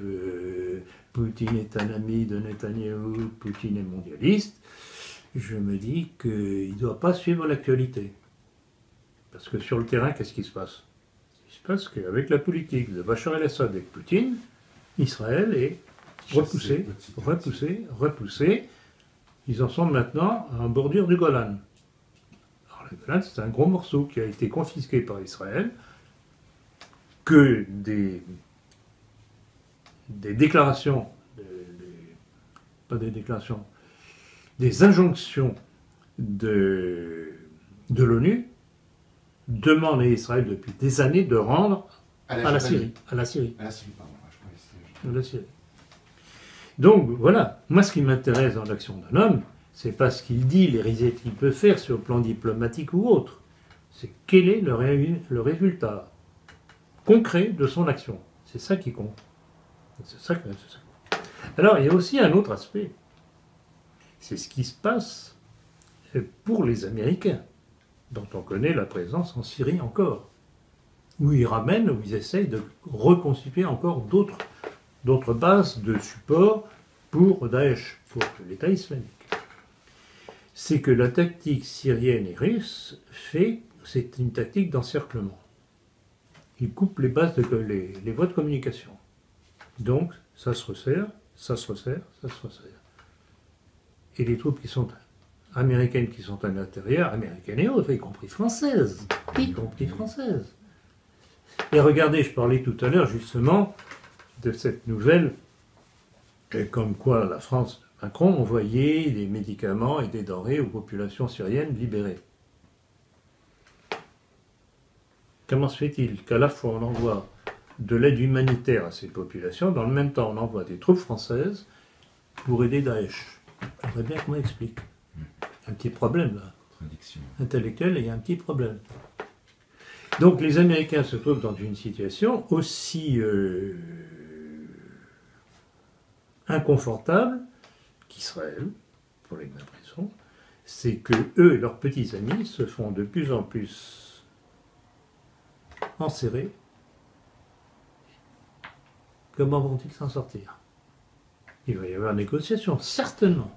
Poutine est un ami de Netanyahou, Poutine est mondialiste, je me dis qu'il ne doit pas suivre l'actualité. Parce que sur le terrain, qu'est-ce qui se passe? Il se passe qu'avec la politique de Bachar el-Assad avec Poutine, Israël est repoussé. Ils en sont maintenant en bordure du Golan. Alors le Golan, c'est un gros morceau qui a été confisqué par Israël, que des déclarations, des injonctions de l'ONU demandent à Israël depuis des années de rendre à la Syrie. Donc voilà, moi ce qui m'intéresse dans l'action d'un homme, c'est pas ce qu'il dit, les risettes qu'il peut faire sur le plan diplomatique ou autre. C'est quel est le résultat concret de son action. C'est ça qui compte. Alors il y a aussi un autre aspect. C'est ce qui se passe pour les Américains. dont on connaît la présence en Syrie encore, où ils ramènent, où ils essayent de reconstituer encore d'autres bases de support pour Daesh, pour l'État islamique. C'est que la tactique syrienne et russe c'est une tactique d'encerclement. Ils coupent les bases, les voies de communication. Donc, ça se resserre, ça se resserre, ça se resserre. Et les troupes qui sont américaines qui sont à l'intérieur, américaines et autres, y compris françaises, Et regardez, je parlais tout à l'heure justement de cette nouvelle, comme quoi la France de Macron envoyait des médicaments et des denrées aux populations syriennes libérées. Comment se fait-il qu'à la fois on envoie de l'aide humanitaire à ces populations, dans le même temps on envoie des troupes françaises pour aider Daesh? Je voudrais bien qu'on m'explique. Un petit problème là. Traduction. Intellectuel, il y a un petit problème. Donc les Américains se trouvent dans une situation aussi inconfortable qu'Israël, pour les mêmes raisons. C'est que eux et leurs petits amis se font de plus en plus enserrés. Comment vont-ils s'en sortir? Il va y avoir négociation, certainement.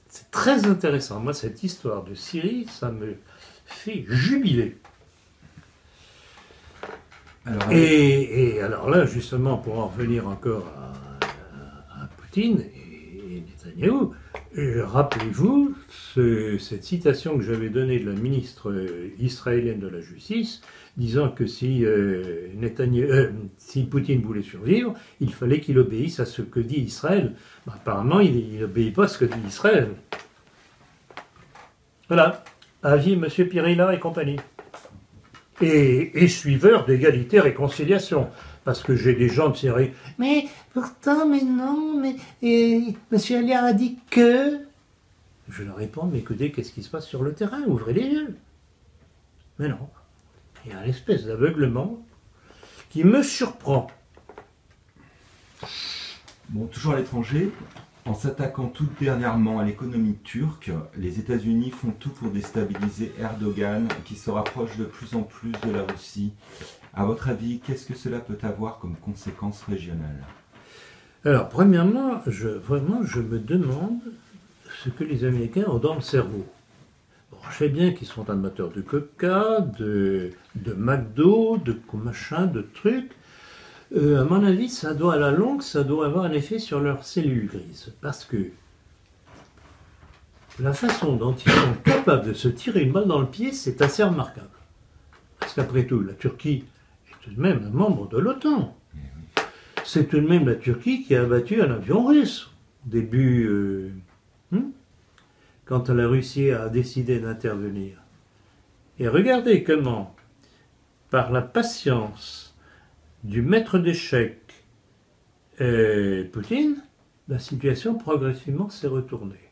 C'est très intéressant. Moi, cette histoire de Syrie, ça me fait jubiler. Et alors là, justement, pour en revenir encore à Poutine et Netanyahou, rappelez-vous cette citation que j'avais donnée de la ministre israélienne de la Justice, disant que si Poutine voulait survivre, il fallait qu'il obéisse à ce que dit Israël. Apparemment, il n'obéit pas à ce que dit Israël. Voilà. Avis M. Pirilla et compagnie. Et suiveur d'égalité et réconciliation. Parce que j'ai des gens de Syrie. Mais pourtant, mais non, mais M. Alliard a dit que... Je leur réponds, mais écoutez, qu'est-ce qui se passe sur le terrain? Ouvrez les yeux. Mais non. Il y a une espèce d'aveuglement qui me surprend. Bon, toujours à l'étranger, en s'attaquant tout dernièrement à l'économie turque, les États-Unis font tout pour déstabiliser Erdogan, qui se rapproche de plus en plus de la Russie. À votre avis, qu'est-ce que cela peut avoir comme conséquence régionale? Alors, premièrement, je me demande ce que les Américains ont dans le cerveau. Bon, je sais bien qu'ils sont amateurs de coca, de McDo, de machin, de trucs. À mon avis, ça doit, à la longue, ça doit avoir un effet sur leurs cellules grises. Parce que la façon dont ils sont capables de se tirer une balle dans le pied, c'est assez remarquable. Parce qu'après tout, la Turquie est tout de même un membre de l'OTAN. C'est tout de même la Turquie qui a abattu un avion russe. Au début, quand la Russie a décidé d'intervenir. Et regardez comment, par la patience du maître d'échecs Poutine, la situation progressivement s'est retournée.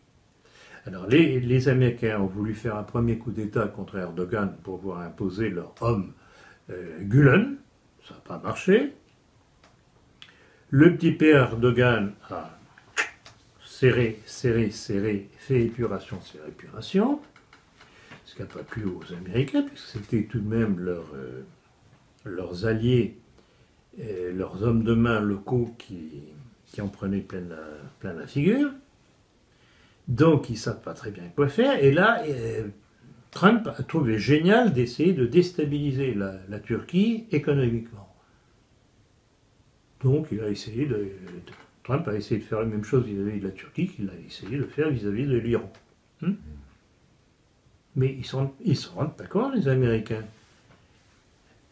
Alors les Américains ont voulu faire un premier coup d'État contre Erdogan pour pouvoir imposer leur homme Gülen, ça n'a pas marché. Le petit père Erdogan a serré, fait épuration, serré épuration, ce qui n'a pas plu aux Américains, puisque c'était tout de même leurs alliés, leurs hommes de main locaux qui en prenaient plein la figure. Donc ils ne savent pas très bien quoi faire. Et là, Trump a trouvé génial d'essayer de déstabiliser la Turquie économiquement. Donc Trump a essayé de faire la même chose vis-à-vis de la Turquie qu'il a essayé de faire vis-à-vis de l'Iran. Mais ils se rendent d'accord, les Américains.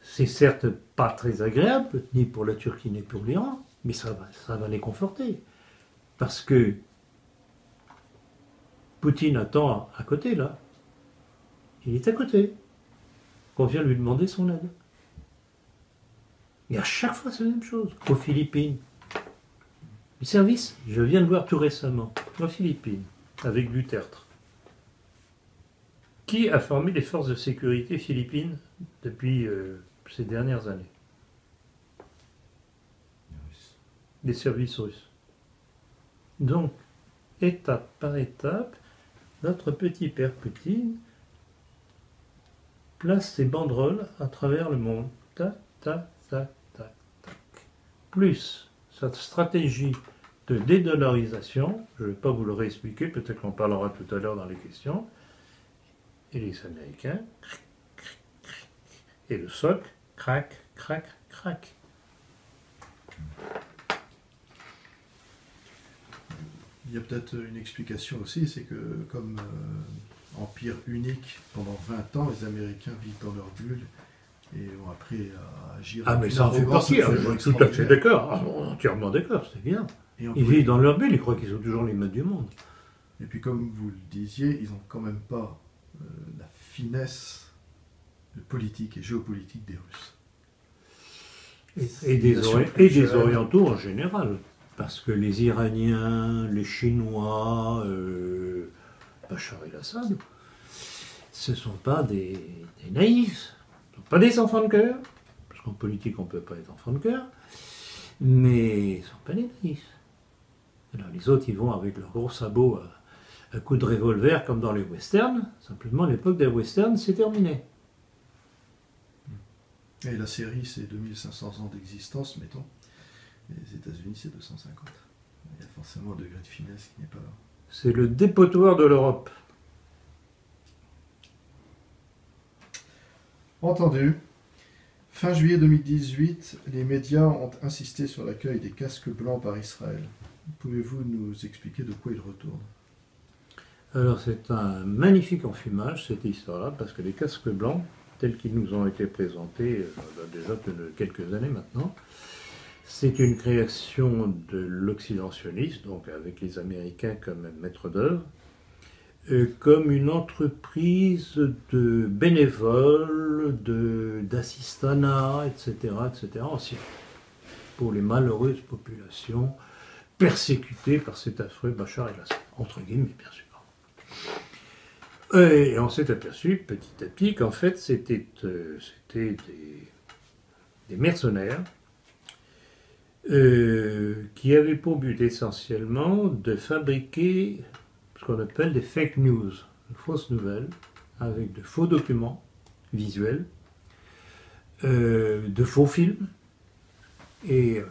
C'est certes pas très agréable, ni pour la Turquie ni pour l'Iran, mais ça va les conforter. Parce que Poutine attend à côté, là. Il est à côté. Qu'on vient lui demander son aide. Et à chaque fois, c'est la même chose. Aux Philippines. Le service, je viens de voir tout récemment, aux Philippines, avec Duterte. Qui a formé les forces de sécurité philippines depuis ces dernières années? Les services russes. Donc, étape par étape, notre petit père Poutine place ses banderoles à travers le monde. Tac, tac, tac, tac, tac. Plus sa stratégie de dédollarisation, je ne vais pas vous le réexpliquer, peut-être qu'on parlera tout à l'heure dans les questions, et les Américains, cric, cric, cric, et le soc, crac, crac, crac. Il y a peut-être une explication aussi, c'est que comme empire unique pendant 20 ans, les Américains vivent dans leur bulle et ont appris à agir. Ah mais ça en fait partie, je suis tout à fait d'accord, entièrement d'accord, c'est bien. Ils vivent dans leur bulle, ils croient qu'ils ont toujours les maîtres du monde. Et puis comme vous le disiez, ils n'ont quand même pas la finesse politique et géopolitique des Russes. Et des Orientaux en général. Parce que les Iraniens, les Chinois, Bachar el-Assad, ce ne sont pas des naïfs, ce ne sont pas des enfants de cœur, parce qu'en politique on ne peut pas être enfant de cœur, mais ils ne sont pas des naïfs. Alors les autres, ils vont avec leurs gros sabots à coups de revolver comme dans les westerns, simplement l'époque des westerns, c'est terminé. Et la série, c'est 2500 ans d'existence, mettons. Les États-Unis, c'est 250. Il y a forcément un degré de finesse qui n'est pas là. C'est le dépotoir de l'Europe. Entendu. Fin juillet 2018, les médias ont insisté sur l'accueil des casques blancs par Israël. Pouvez-vous nous expliquer de quoi ils retournent? Alors c'est un magnifique enfumage, cette histoire-là, parce que les casques blancs, tels qu'ils nous ont été présentés déjà quelques années maintenant, c'est une création de l'Occident sioniste, donc avec les Américains comme maître d'œuvre, comme une entreprise de bénévoles, d'assistanat, etc., en Syrie, pour les malheureuses populations persécutées par cet affreux Bachar el-Assad, entre guillemets, bien sûr. Et on s'est aperçu petit à petit qu'en fait c'était des mercenaires qui avaient pour but essentiellement de fabriquer ce qu'on appelle des fake news, de fausses nouvelles, avec de faux documents visuels, de faux films, et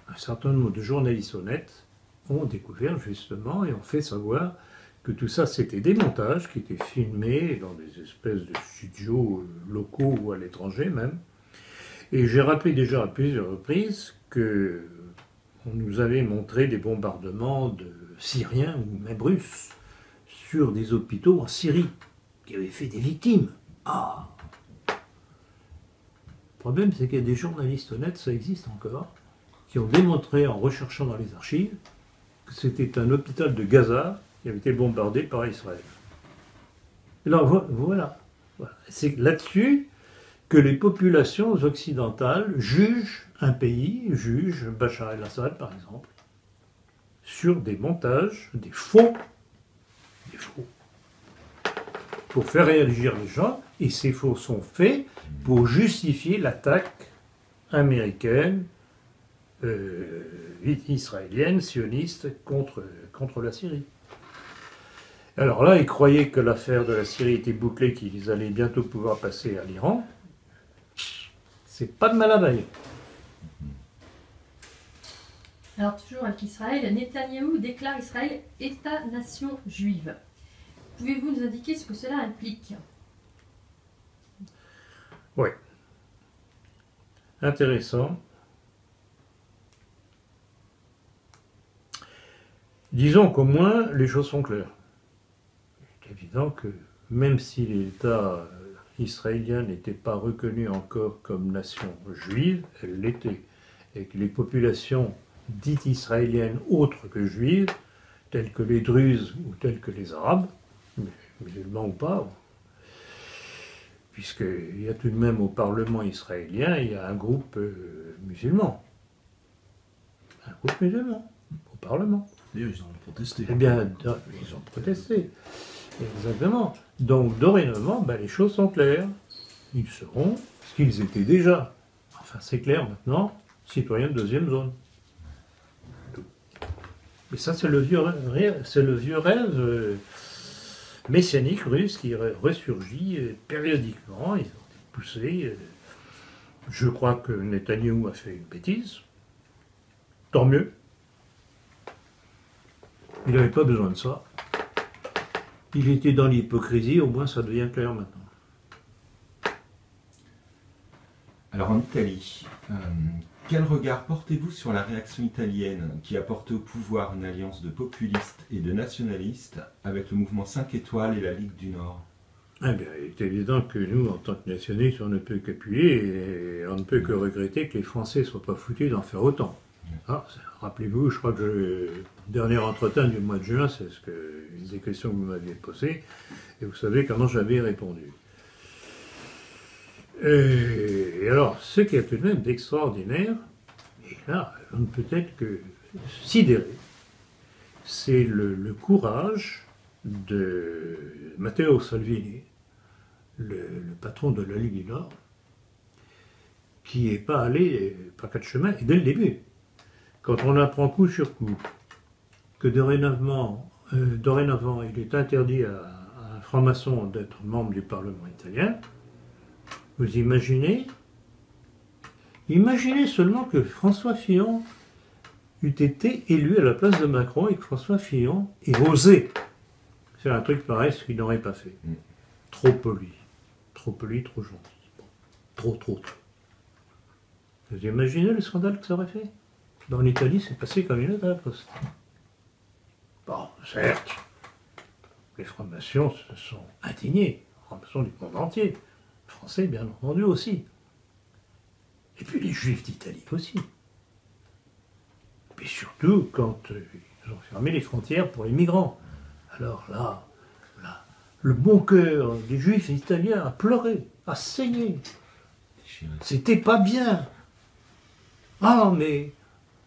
un certain nombre de journalistes honnêtes ont découvert justement et ont fait savoir que tout ça c'était des montages qui étaient filmés dans des espèces de studios locaux ou à l'étranger même. Et j'ai rappelé déjà à plusieurs reprises qu'on nous avait montré des bombardements de Syriens ou même Russes sur des hôpitaux en Syrie qui avaient fait des victimes. Ah! Le problème c'est qu'il y a des journalistes honnêtes, ça existe encore, qui ont démontré en recherchant dans les archives que c'était un hôpital de Gaza qui avait été bombardé par Israël. Alors voilà. C'est là-dessus que les populations occidentales jugent un pays, jugent Bachar el-Assad par exemple, sur des montages, des faux, pour faire réagir les gens, et ces faux sont faits pour justifier l'attaque américaine, israélienne, sioniste contre la Syrie. Alors là, ils croyaient que l'affaire de la Syrie était bouclée, qu'ils allaient bientôt pouvoir passer à l'Iran. C'est pas de mal à veille. Alors toujours avec Israël, Netanyahou déclare Israël État-nation juive. Pouvez-vous nous indiquer ce que cela implique? Oui. Intéressant. Disons qu'au moins les choses sont claires. C'est évident que même si l'État israélien n'était pas reconnu encore comme nation juive, elle l'était. Et que les populations dites israéliennes autres que juives, telles que les Druzes ou telles que les Arabes, musulmans ou pas, puisqu'il y a tout de même au Parlement israélien, il y a un groupe musulman. Un groupe musulman au Parlement. D'ailleurs, ils ont protesté. Eh bien, ils ont protesté. Exactement. Donc, dorénavant, les choses sont claires. Ils seront, ce qu'ils étaient déjà, enfin c'est clair maintenant, citoyens de deuxième zone. Mais ça, c'est le vieux rêve messianique russe qui ressurgit périodiquement. Ils ont été poussés. Je crois que Netanyahou a fait une bêtise. Tant mieux. Il n'avait pas besoin de ça. Il était dans l'hypocrisie, au moins ça devient clair maintenant. Alors en Italie, quel regard portez-vous sur la réaction italienne qui a porté au pouvoir une alliance de populistes et de nationalistes avec le mouvement 5 étoiles et la Ligue du Nord? Eh bien, il est évident que nous, en tant que nationalistes, on ne peut qu'appuyer et on ne peut que regretter que les Français ne soient pas foutus d'en faire autant. Ah, rappelez-vous, je crois que le dernier entretien du mois de juin, c'est une des questions que vous m'aviez posées, et vous savez comment j'avais répondu. Et alors, ce qui est tout de même d'extraordinaire, et là, on ne peut être que sidéré, c'est le courage de Matteo Salvini, le patron de la Ligue du Nord, qui n'est pas allé par quatre chemins, et dès le début. Quand on apprend coup sur coup que dorénavant il est interdit à un franc-maçon d'être membre du Parlement italien, vous imaginez seulement que François Fillon eût été élu à la place de Macron et que François Fillon ait osé faire un truc pareil, ce qu'il n'aurait pas fait. Trop poli, trop gentil. Bon, trop. Vous imaginez le scandale que ça aurait fait? En Italie, c'est passé comme une lettre à la poste. Bon, certes, les francs-maçons se sont indignés, les francs-maçons du monde entier, les Français bien entendu aussi. Et puis les Juifs d'Italie aussi. Et puis surtout quand ils ont fermé les frontières pour les migrants. Alors là, le bon cœur des Juifs italiens a pleuré, a saigné. C'était pas bien. Ah, mais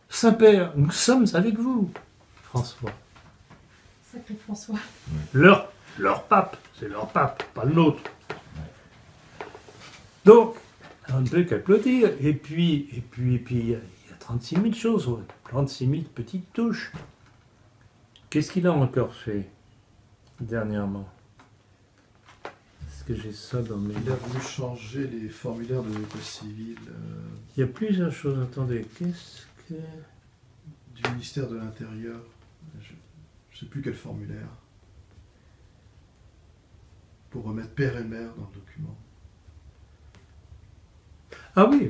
Saint-Père, nous sommes avec vous, François. Sacré François. Leur pape, c'est leur pape, pas le nôtre. Donc, on ne peut qu'applaudir. Et puis, il y a 36 000 choses, 36 000 petites touches. Qu'est-ce qu'il a encore fait dernièrement? Est-ce que j'ai ça dans mes... Il a voulu changer les formulaires de l'état civil. Il y a plusieurs choses. Attendez, qu'est-ce que... Du ministère de l'Intérieur. Je ne sais plus quel formulaire. Pour remettre père et mère dans le document. Ah oui,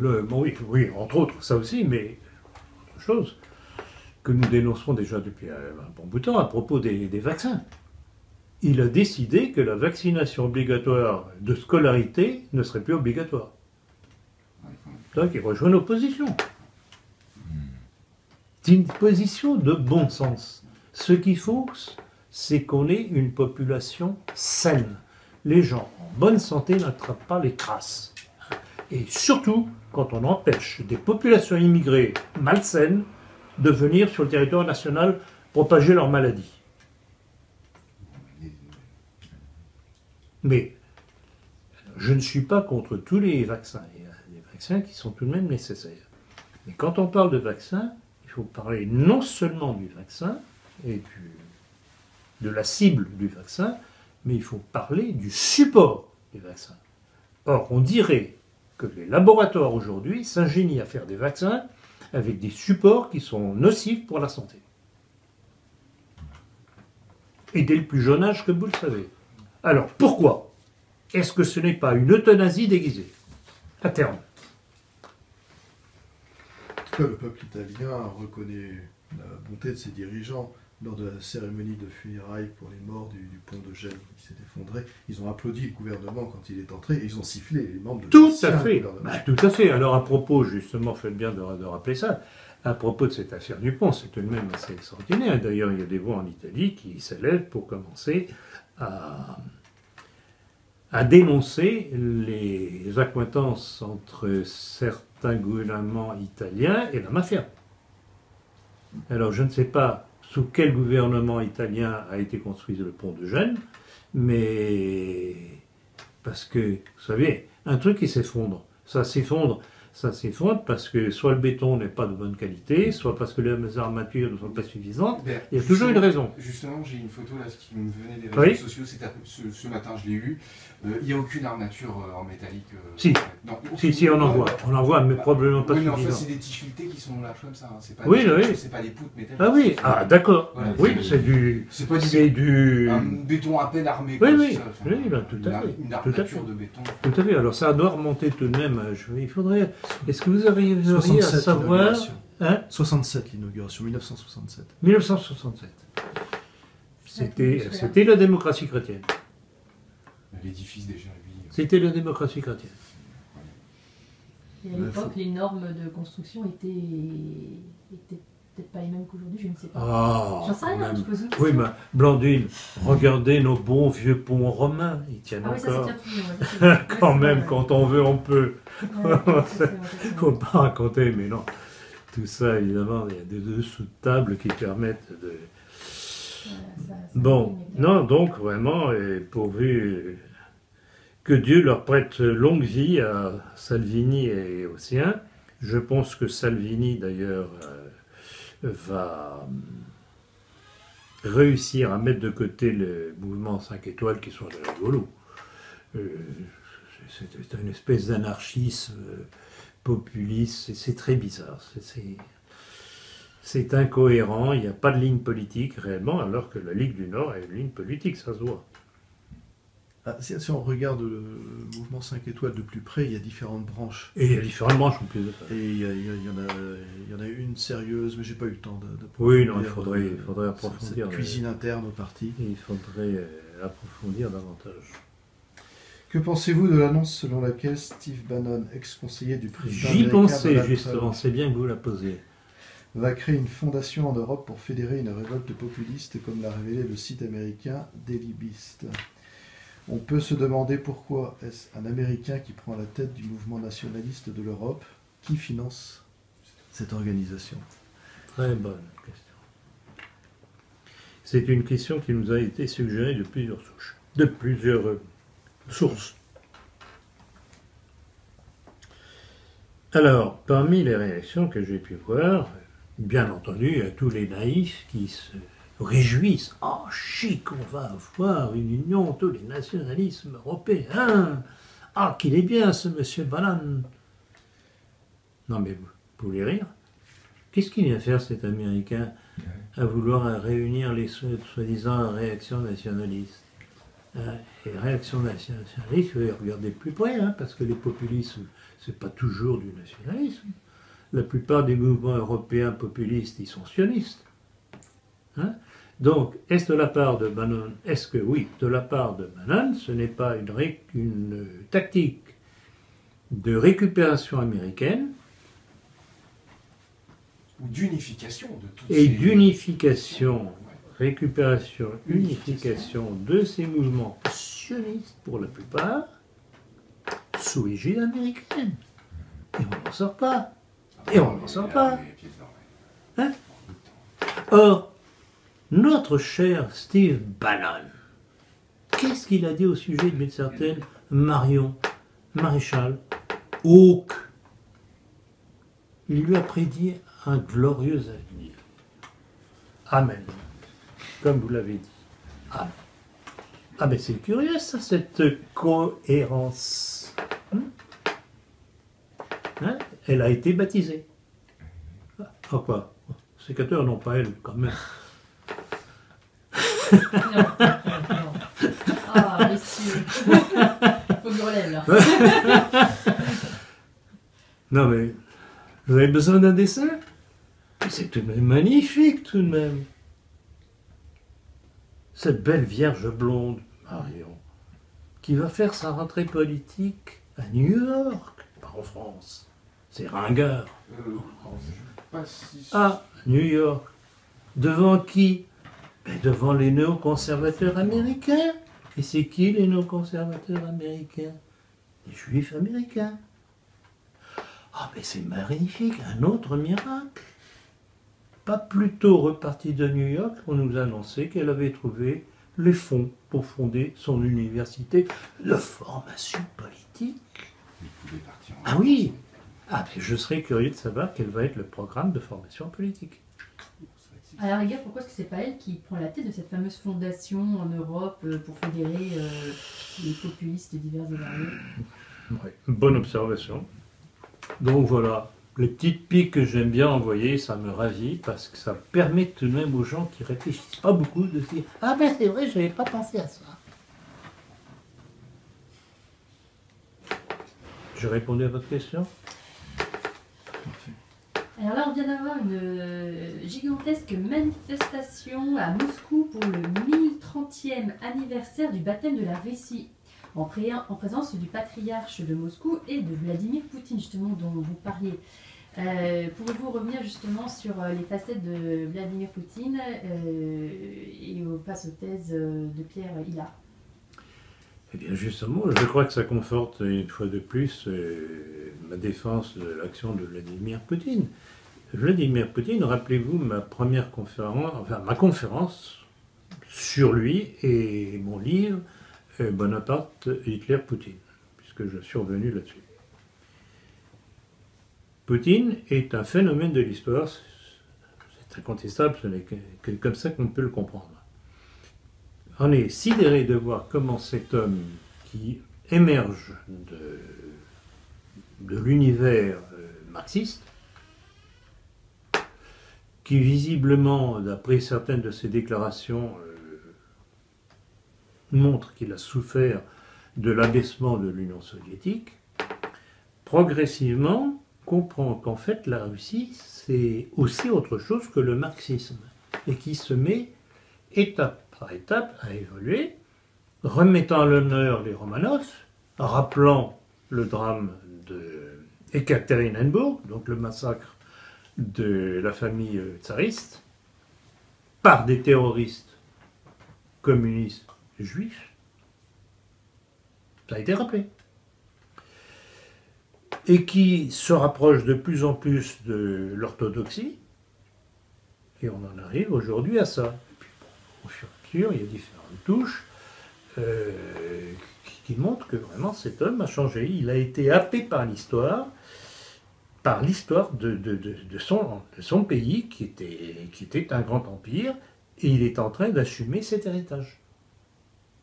oui, entre autres, ça aussi, mais autre chose que nous dénonçons déjà depuis un bon bout de temps à propos des vaccins. Il a décidé que la vaccination obligatoire de scolarité ne serait plus obligatoire. Donc il rejoint l'opposition. C'est une position de bon sens. Ce qu'il faut, c'est qu'on ait une population saine. Les gens en bonne santé n'attrapent pas les crasses. Et surtout, quand on empêche des populations immigrées malsaines de venir sur le territoire national propager leur maladie. Mais je ne suis pas contre tous les vaccins. Il y a des vaccins qui sont tout de même nécessaires. Mais quand on parle de vaccins, il faut parler non seulement du vaccin et de la cible du vaccin, mais il faut parler du support du vaccin. Or, on dirait que les laboratoires aujourd'hui s'ingénient à faire des vaccins avec des supports qui sont nocifs pour la santé. Et dès le plus jeune âge, comme vous le savez. Alors, pourquoi est-ce que ce n'est pas une euthanasie déguisée, à terme? En tout cas, le peuple italien reconnaît la bonté de ses dirigeants. Lors de la cérémonie de funérailles pour les morts du pont de Gênes qui s'est effondré, ils ont applaudi le gouvernement quand il est entré et ils ont sifflé les membres de l'ancien gouvernement. Tout à fait. Alors à propos, justement, faites bien de rappeler ça, à propos de cette affaire du pont, c'est tout de même assez extraordinaire. D'ailleurs, il y a des voix en Italie qui s'élèvent pour commencer à dénoncer les accointances entre certains gouvernements italiens et la mafia. Alors je ne sais pas sous quel gouvernement italien a été construit le pont de Gênes, mais parce que, vous savez, un truc qui s'effondre, ça ça s'effondre parce que soit le béton n'est pas de bonne qualité, soit parce que les armatures ne sont pas suffisantes. Il y a toujours une raison. Justement, j'ai une photo là, qui me venait des réseaux sociaux, ce matin je l'ai eu. Il n'y a aucune armature en métallique. Si. Non, si, on en voit. On en voit, mais probablement pas suffisant. Oui, mais enfin, c'est des tifiletés qui sont là comme ça. Hein. C'est pas c'est pas des poutres métalliques. Ah oui, d'accord. Voilà, oui, c'est du... C'est pas un béton à peine armé. Oui, ça. Enfin, oui, ben, tout à fait. Une armature de béton. Tout à fait. Alors ça doit remonter tout de même. Il faudrait... Est-ce que vous arriveriez à savoir... 67 l'inauguration, 1967. 1967. C'était la démocratie chrétienne. L'édifice déjà, lui. C'était la démocratie chrétienne. Et à l'époque, les normes de construction étaient peut-être pas les mêmes qu'aujourd'hui, je ne sais pas. Ah, j'en sais rien, je pose une question. Oui, mais Blandine, regardez nos bons vieux ponts romains, ils tiennent encore. Ça, c'est toujours, quand même, quand on veut, on peut. Il Faut pas raconter, mais non. Tout ça, évidemment, il y a des dessous de table qui permettent de... Bon, non, donc vraiment, pourvu que Dieu leur prête longue vie à Salvini et aux siens. Je pense que Salvini, d'ailleurs, va réussir à mettre de côté le mouvement 5 étoiles qui sont de rigolo. C'est une espèce d'anarchisme populiste, c'est très bizarre. C'est incohérent, il n'y a pas de ligne politique réellement, alors que la Ligue du Nord a une ligne politique, ça se voit. Si on regarde le mouvement 5 étoiles de plus près, il y a différentes branches. Et il y a différentes branches en plus de ça. Et il y en a une sérieuse, mais j'ai pas eu le temps d'approfondir. Oui, non, il faudrait approfondir. Cette cuisine interne au parti. Il faudrait approfondir davantage. Que pensez-vous de l'annonce selon laquelle Steve Bannon, ex-conseiller du président J'y pensais justement, c'est bien que vous la posiez. Va créer une fondation en Europe pour fédérer une révolte populiste, comme l'a révélé le site américain Daily Beast. On peut se demander pourquoi est-ce un Américain qui prend la tête du mouvement nationaliste de l'Europe qui finance cette organisation. Très bonne question. C'est une question qui nous a été suggérée de plusieurs sources. Alors, parmi les réactions que j'ai pu voir, bien entendu, il y a tous les naïfs qui se réjouissent. « Oh, chic, on va avoir une union, tous les nationalismes européens. Ah, qu'il est bien, ce monsieur Bannon. » Non, mais vous voulez rire? Qu'est-ce qu'il vient faire, cet Américain, à vouloir réunir les soi-disant réactions nationalistes? Et réactions nationalistes, il faut y regarder de plus près, parce que les populistes, c'est pas toujours du nationalisme. La plupart des mouvements européens populistes, ils sont sionistes. Donc, est-ce de la part de Bannon? Est-ce que oui, de la part de Bannon, ce n'est pas une tactique de récupération américaine ou d'unification de toutes et d'unification, récupération, unification de ces mouvements sionistes pour la plupart sous égide américaine. Et on n'en sort pas. Et on n'en sort pas. Or, notre cher Steve Bannon, qu'est-ce qu'il a dit au sujet d'une certaine Marion Maréchal Hawke? Il lui a prédit un glorieux avenir. Amen. Comme vous l'avez dit. Amen. Ah mais c'est curieux ça, cette cohérence. Elle a été baptisée. Ah quoi? Sécateur, non, pas elle, quand même. Non. Ah, messieurs. Faut que je relève, là. Non, mais vous avez besoin d'un dessin? C'est tout de même magnifique, tout de même. Cette belle vierge blonde, Marion, qui va faire sa rentrée politique à New York, pas en France. C'est ringard. À New York. Devant qui? Devant les néoconservateurs américains. Et c'est qui les néoconservateurs américains? Les juifs américains. Ah, mais c'est magnifique, un autre miracle. Pas plus tôt repartie de New York, on nous annonçait qu'elle avait trouvé les fonds pour fonder son université de formation politique. Ah oui, Ah, mais je serais curieux de savoir quel va être le programme de formation politique. À la rigueur, pourquoi est-ce que c'est pas elle qui prend la tête de cette fameuse fondation en Europe pour fédérer les populistes divers et variés? Ouais, bonne observation. Donc voilà, les petites piques que j'aime bien envoyer, ça me ravit parce que ça permet tout de même aux gens qui réfléchissent pas beaucoup de se dire « Ah ben c'est vrai, je n'avais pas pensé à ça ». Je répondais à votre question? Alors là, on vient d'avoir une gigantesque manifestation à Moscou pour le 1030e anniversaire du baptême de la Russie, en présence du patriarche de Moscou et de Vladimir Poutine, justement, dont vous parliez. Pouvez-vous revenir justement sur les facettes de Vladimir Poutine et face aux thèses de Pierre Hillard? Eh bien justement, je crois que ça conforte une fois de plus ma défense de l'action de Vladimir Poutine. Vladimir Poutine, rappelez-vous ma conférence sur lui et mon livre Bonaparte, Hitler, Poutine, puisque je suis revenu là-dessus. Poutine est un phénomène de l'histoire, c'est incontestable, ce n'est que comme ça qu'on peut le comprendre. On est sidéré de voir comment cet homme qui émerge de l'univers marxiste, qui visiblement, d'après certaines de ses déclarations, montre qu'il a souffert de l'abaissement de l'Union soviétique, progressivement comprend qu'en fait la Russie c'est aussi autre chose que le marxisme et qui se met étape par étape à évoluer, remettant à l'honneur les Romanov, rappelant le drame de Ekaterinenburg, donc le massacre de la famille tsariste, par des terroristes communistes juifs. Ça a été rappelé. Et qui se rapproche de plus en plus de l'orthodoxie, et on en arrive aujourd'hui à ça. Et puis, au fur et à mesure, il y a différentes touches qui montrent que vraiment cet homme a changé. Il a été happé par l'histoire de son pays, qui était un grand empire, et il est en train d'assumer cet héritage.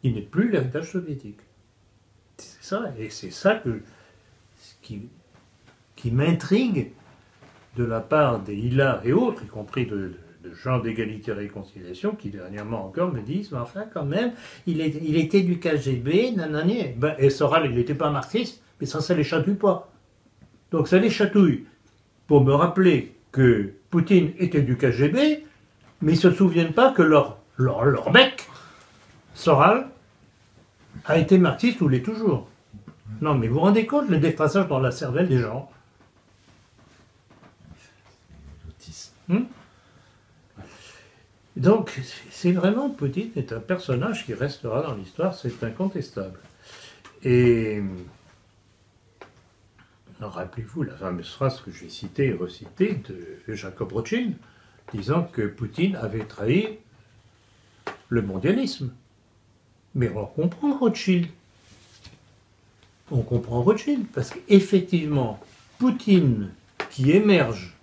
Il n'est plus l'héritage soviétique. C'est ça, et c'est ça qui m'intrigue de la part des Hillard et autres, y compris de gens d'égalité et réconciliation, qui dernièrement encore me disent, mais enfin quand même, il était du KGB, nanani. Ben, et Soral, il n'était pas marxiste, mais ça les chatouille pas. Donc ça les chatouille pour me rappeler que Poutine était du KGB, mais ils ne se souviennent pas que leur mec, Soral, a été marxiste ou l'est toujours. Non, mais vous vous rendez compte le déphasage dans la cervelle des gens? Donc, c'est vraiment, Poutine est un personnage qui restera dans l'histoire, c'est incontestable. Et rappelez-vous la fameuse phrase que j'ai citée et recitée de Jacob Rothschild, disant que Poutine avait trahi le mondialisme. Mais on comprend Rothschild. On comprend Rothschild, parce qu'effectivement, Poutine qui émerge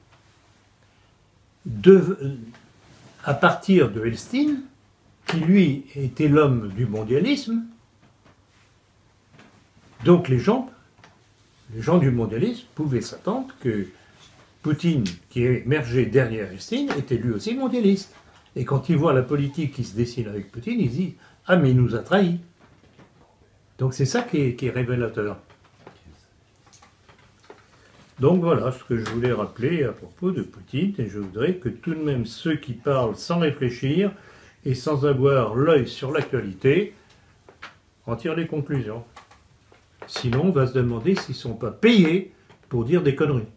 à partir de Elstine, qui lui était l'homme du mondialisme, donc les gens du mondialisme pouvaient s'attendre que Poutine, qui émergeait derrière Elstine, était lui aussi mondialiste. Et quand ils voient la politique qui se dessine avec Poutine, ils disent « Ah, mais il nous a trahis ». Donc c'est ça qui est révélateur. Donc voilà ce que je voulais rappeler à propos de Poutine, et je voudrais que tout de même ceux qui parlent sans réfléchir et sans avoir l'œil sur l'actualité en tirent les conclusions. Sinon, on va se demander s'ils ne sont pas payés pour dire des conneries.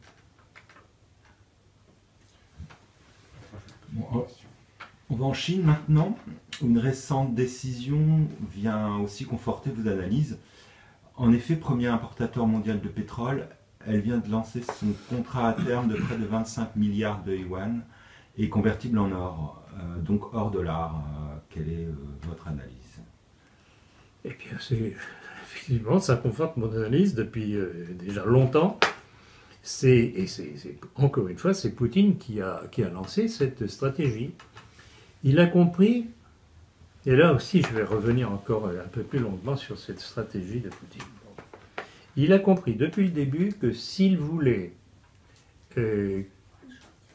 On va en Chine maintenant. Une récente décision vient aussi conforter vos analyses. En effet, premier importateur mondial de pétrole, elle vient de lancer son contrat à terme de près de 25 milliards de yuan et convertible en or, donc hors dollar. Quelle est votre analyse? Eh bien, effectivement, ça conforte mon analyse depuis déjà longtemps. Encore une fois, c'est Poutine qui a lancé cette stratégie. Il a compris, et là aussi je vais revenir encore un peu plus longuement sur cette stratégie de Poutine. Il a compris depuis le début que s'il voulait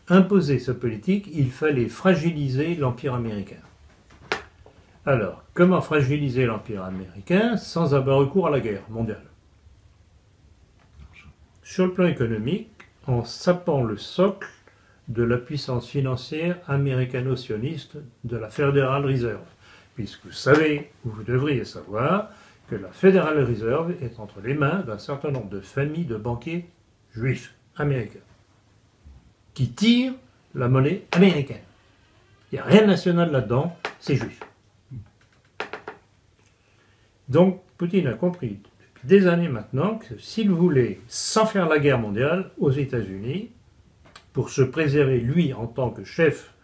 imposer sa politique, il fallait fragiliser l'Empire américain. Alors, comment fragiliser l'Empire américain sans avoir recours à la guerre mondiale? Sur le plan économique, en sapant le socle de la puissance financière américano-sioniste de la Federal Reserve. Puisque vous savez, ou vous devriez savoir, que la Federal Reserve est entre les mains d'un certain nombre de familles de banquiers juifs américains qui tirent la monnaie américaine. Il n'y a rien de national là-dedans, c'est juif. Donc, Poutine a compris depuis des années maintenant que s'il voulait, sans faire la guerre mondiale aux États-Unis, pour se préserver, lui, en tant que chef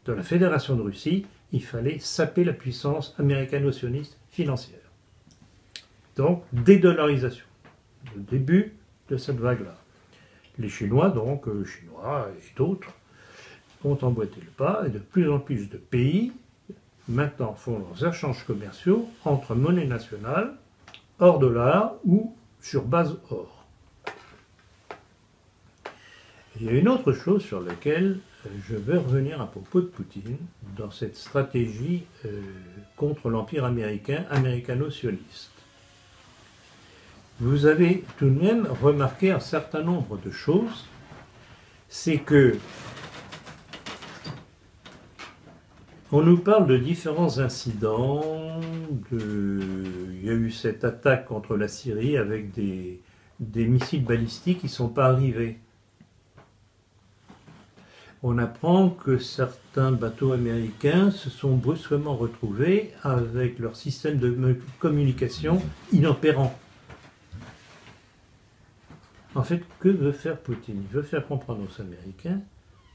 de la Fédération de Russie, il fallait saper la puissance américano-sioniste financière. Donc, dédollarisation, le début de cette vague-là. Les Chinois, donc, Chinois et d'autres, ont emboîté le pas, et de plus en plus de pays, maintenant, font leurs échanges commerciaux entre monnaie nationale, hors dollar ou sur base or. Il y a une autre chose sur laquelle je veux revenir à propos de Poutine dans cette stratégie contre l'Empire américain, américano-sioniste. Vous avez tout de même remarqué un certain nombre de choses, c'est que on nous parle de différents incidents, il y a eu cette attaque contre la Syrie avec des missiles balistiques qui ne sont pas arrivés. On apprend que certains bateaux américains se sont brusquement retrouvés avec leur système de communication inopérant. En fait, que veut faire Poutine? Il veut faire comprendre aux Américains,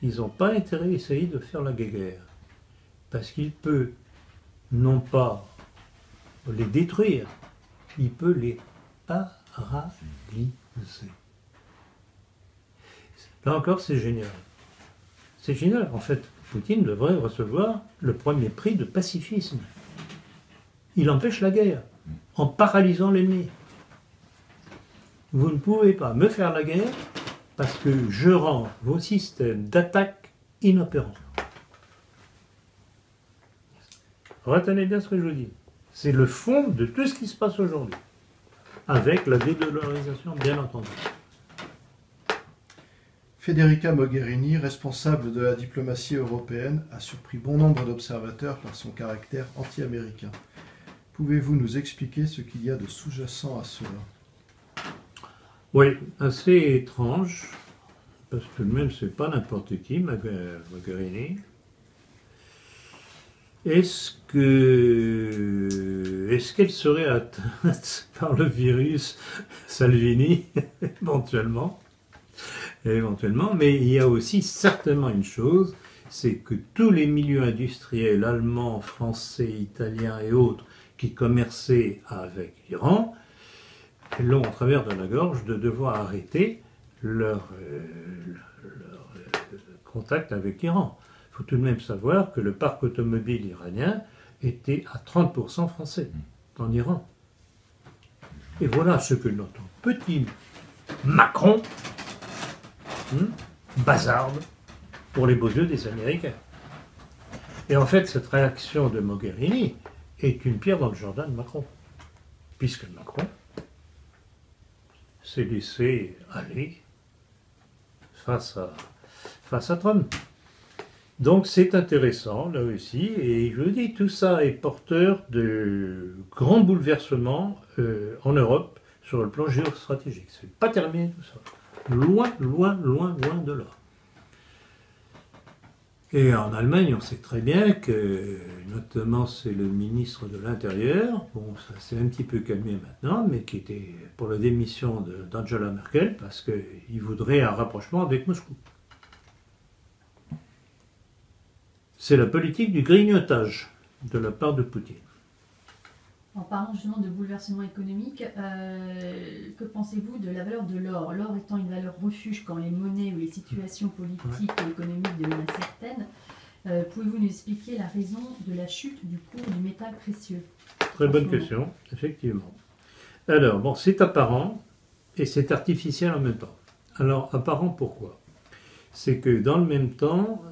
ils n'ont pas intérêt à essayer de faire la guerre. Parce qu'il peut, non pas les détruire, il peut les paralyser. Là encore, c'est génial. C'est génial. En fait, Poutine devrait recevoir le premier prix de pacifisme. Il empêche la guerre en paralysant l'ennemi. Vous ne pouvez pas me faire la guerre parce que je rends vos systèmes d'attaque inopérants. Retenez bien ce que je vous dis. C'est le fond de tout ce qui se passe aujourd'hui. Avec la dédollarisation, bien entendu. Federica Mogherini, responsable de la diplomatie européenne, a surpris bon nombre d'observateurs par son caractère anti-américain. Pouvez-vous nous expliquer ce qu'il y a de sous-jacent à cela? Oui, assez étrange, parce que même c'est pas n'importe qui, Mogherini. Est-ce qu'elle serait atteinte par le virus Salvini, éventuellement, mais il y a aussi certainement une chose, c'est que tous les milieux industriels allemands, français, italiens et autres qui commerçaient avec l'Iran l'ont en travers de la gorge de devoir arrêter leur contact avec l'Iran. Il faut tout de même savoir que le parc automobile iranien était à 30% français en Iran. Et voilà ce que notre petit Macron bazarde pour les beaux yeux des Américains. Et en fait, cette réaction de Mogherini est une pierre dans le jardin de Macron. Puisque Macron s'est laissé aller face à Trump. Donc c'est intéressant, là aussi, et je vous dis, tout ça est porteur de grands bouleversements en Europe sur le plan géostratégique. C'est pas terminé tout ça. Loin, loin, loin, loin de là. Et en Allemagne, on sait très bien que, notamment, c'est le ministre de l'Intérieur, bon, ça s'est un petit peu calmé maintenant, mais qui était pour la démission d'Angela Merkel, parce qu'il voudrait un rapprochement avec Moscou. C'est la politique du grignotage de la part de Poutine. En parlant justement de bouleversement économique, que pensez-vous de la valeur de l'or? L'or étant une valeur refuge quand les monnaies ou les situations politiques et économiques deviennent incertaines, pouvez-vous nous expliquer la raison de la chute du cours du métal précieux? Très bonne question, effectivement. Alors, bon, c'est apparent et c'est artificiel en même temps. Alors, apparent pourquoi? C'est que dans le même temps,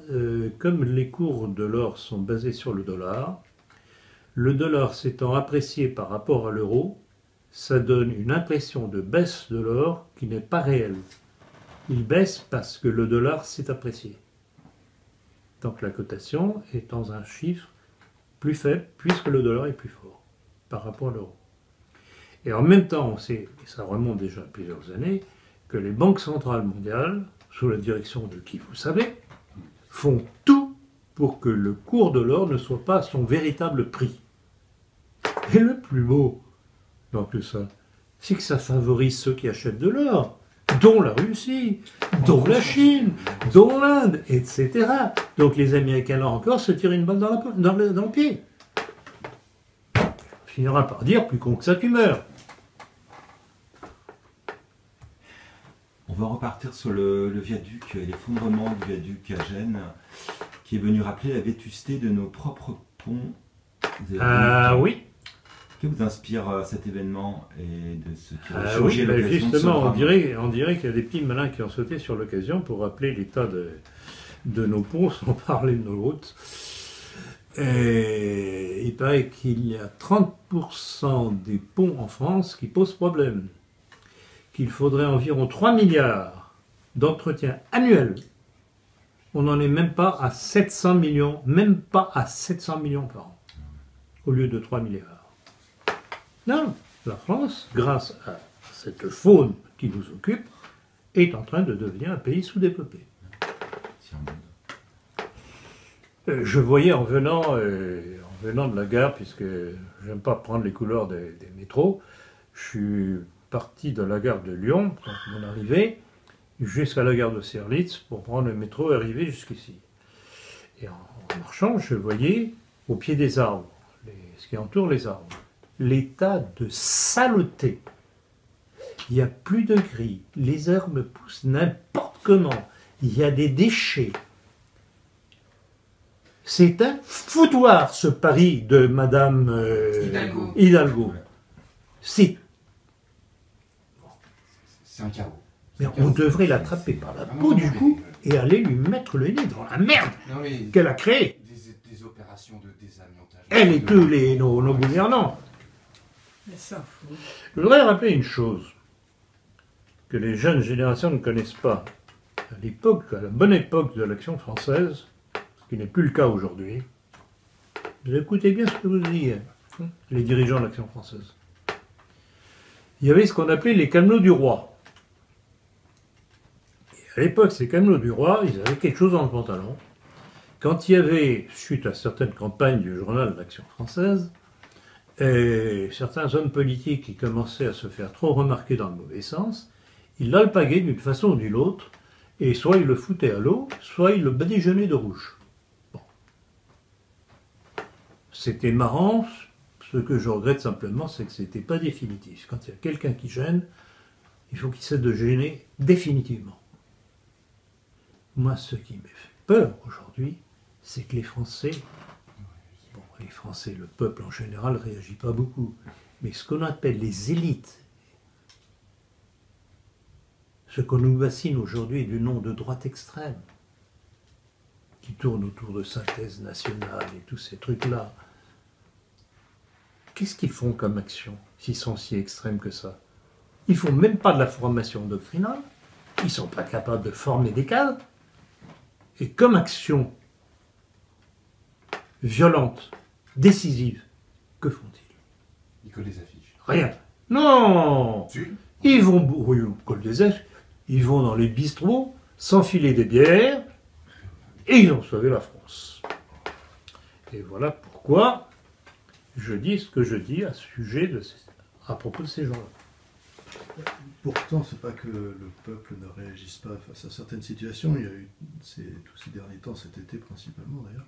comme les cours de l'or sont basés sur le dollar s'étant apprécié par rapport à l'euro, ça donne une impression de baisse de l'or qui n'est pas réelle. Il baisse parce que le dollar s'est apprécié. Donc la cotation est dans un chiffre plus faible puisque le dollar est plus fort par rapport à l'euro. Et en même temps, on sait, et ça remonte déjà à plusieurs années, que les banques centrales mondiales, sous la direction de qui vous savez, font tout pour que le cours de l'or ne soit pas son véritable prix. Et le plus beau dans tout ça, c'est que ça favorise ceux qui achètent de l'or, dont la Russie, dont la Chine, dont l'Inde, etc. Donc les Américains, là encore, se tirent une balle dans le pied. On finira par dire, plus con que ça, tu meurs. On va repartir sur le viaduc, l'effondrement du viaduc à Gênes, qui est venu rappeler la vétusté de nos propres ponts. Oui. Que vous inspire cet événement et de ce qui a changé l'occasion? Justement, on dirait qu'il y a des petits malins qui ont sauté sur l'occasion pour rappeler l'état de nos ponts, sans parler de nos routes. Et il paraît qu'il y a 30% des ponts en France qui posent problème. Qu'il faudrait environ 3 milliards d'entretien annuel. On n'en est même pas à 700 millions, même pas à 700 millions par an, au lieu de 3 milliards. Non, la France, grâce à cette faune qui nous occupe, est en train de devenir un pays sous-développé. Je voyais en venant de la gare, puisque j'aime pas prendre les couleurs des métros, je suis parti de la gare de Lyon, donc mon arrivée, jusqu'à la gare de Serlitz pour prendre le métro et arriver jusqu'ici. Et en marchant, je voyais au pied des arbres, ce qui entoure les arbres, l'état de saleté. Il n'y a plus de gris, les herbes poussent n'importe comment, il y a des déchets. C'est un foutoir, ce Paris de Madame Hidalgo. C'est un chaos. Mais on devrait l'attraper par la peau du cou et aller lui mettre le nez dans la merde qu'elle a créée. Des opérations de désamiantage. Elle et tous nos gouvernants. Je voudrais rappeler une chose que les jeunes générations ne connaissent pas. À la bonne époque de l'Action française, ce qui n'est plus le cas aujourd'hui, vous écoutez bien ce que vous dites, les dirigeants de l'Action française. Il y avait ce qu'on appelait les camelots du roi. Et à l'époque, ces camelots du roi, ils avaient quelque chose dans le pantalon. Quand il y avait, suite à certaines campagnes du journal de l'Action française, et certains hommes politiques qui commençaient à se faire trop remarquer dans le mauvais sens, ils l'alpaguaient d'une façon ou d'une autre, et soit ils le foutaient à l'eau, soit ils le badigeonnaient de rouge. Bon. C'était marrant, ce que je regrette simplement, c'est que c'était pas définitif. Quand il y a quelqu'un qui gêne, il faut qu'il cesse de gêner définitivement. Moi, ce qui me fait peur aujourd'hui, c'est que les Français, le peuple en général ne réagit pas beaucoup, mais ce qu'on appelle les élites, ce qu'on nous bassine aujourd'hui du nom de droite extrême, qui tourne autour de synthèse nationale et tous ces trucs-là, qu'est-ce qu'ils font comme action, s'ils sont si extrêmes que ça? Ils ne font même pas de la formation doctrinale, ils ne sont pas capables de former des cadres, et comme action violente, décisive, que font-ils? Ils collent des affiches. Rien. Non. Si. Ils vont, oui, ils collent des affiches. Ils vont dans les bistrots, s'enfiler des bières, et ils ont sauvé la France. Et voilà pourquoi je dis ce que je dis à propos de ces gens-là. Pourtant, c'est pas que le peuple ne réagisse pas face à certaines situations. Il y a eu, tous ces derniers temps, cet été principalement d'ailleurs,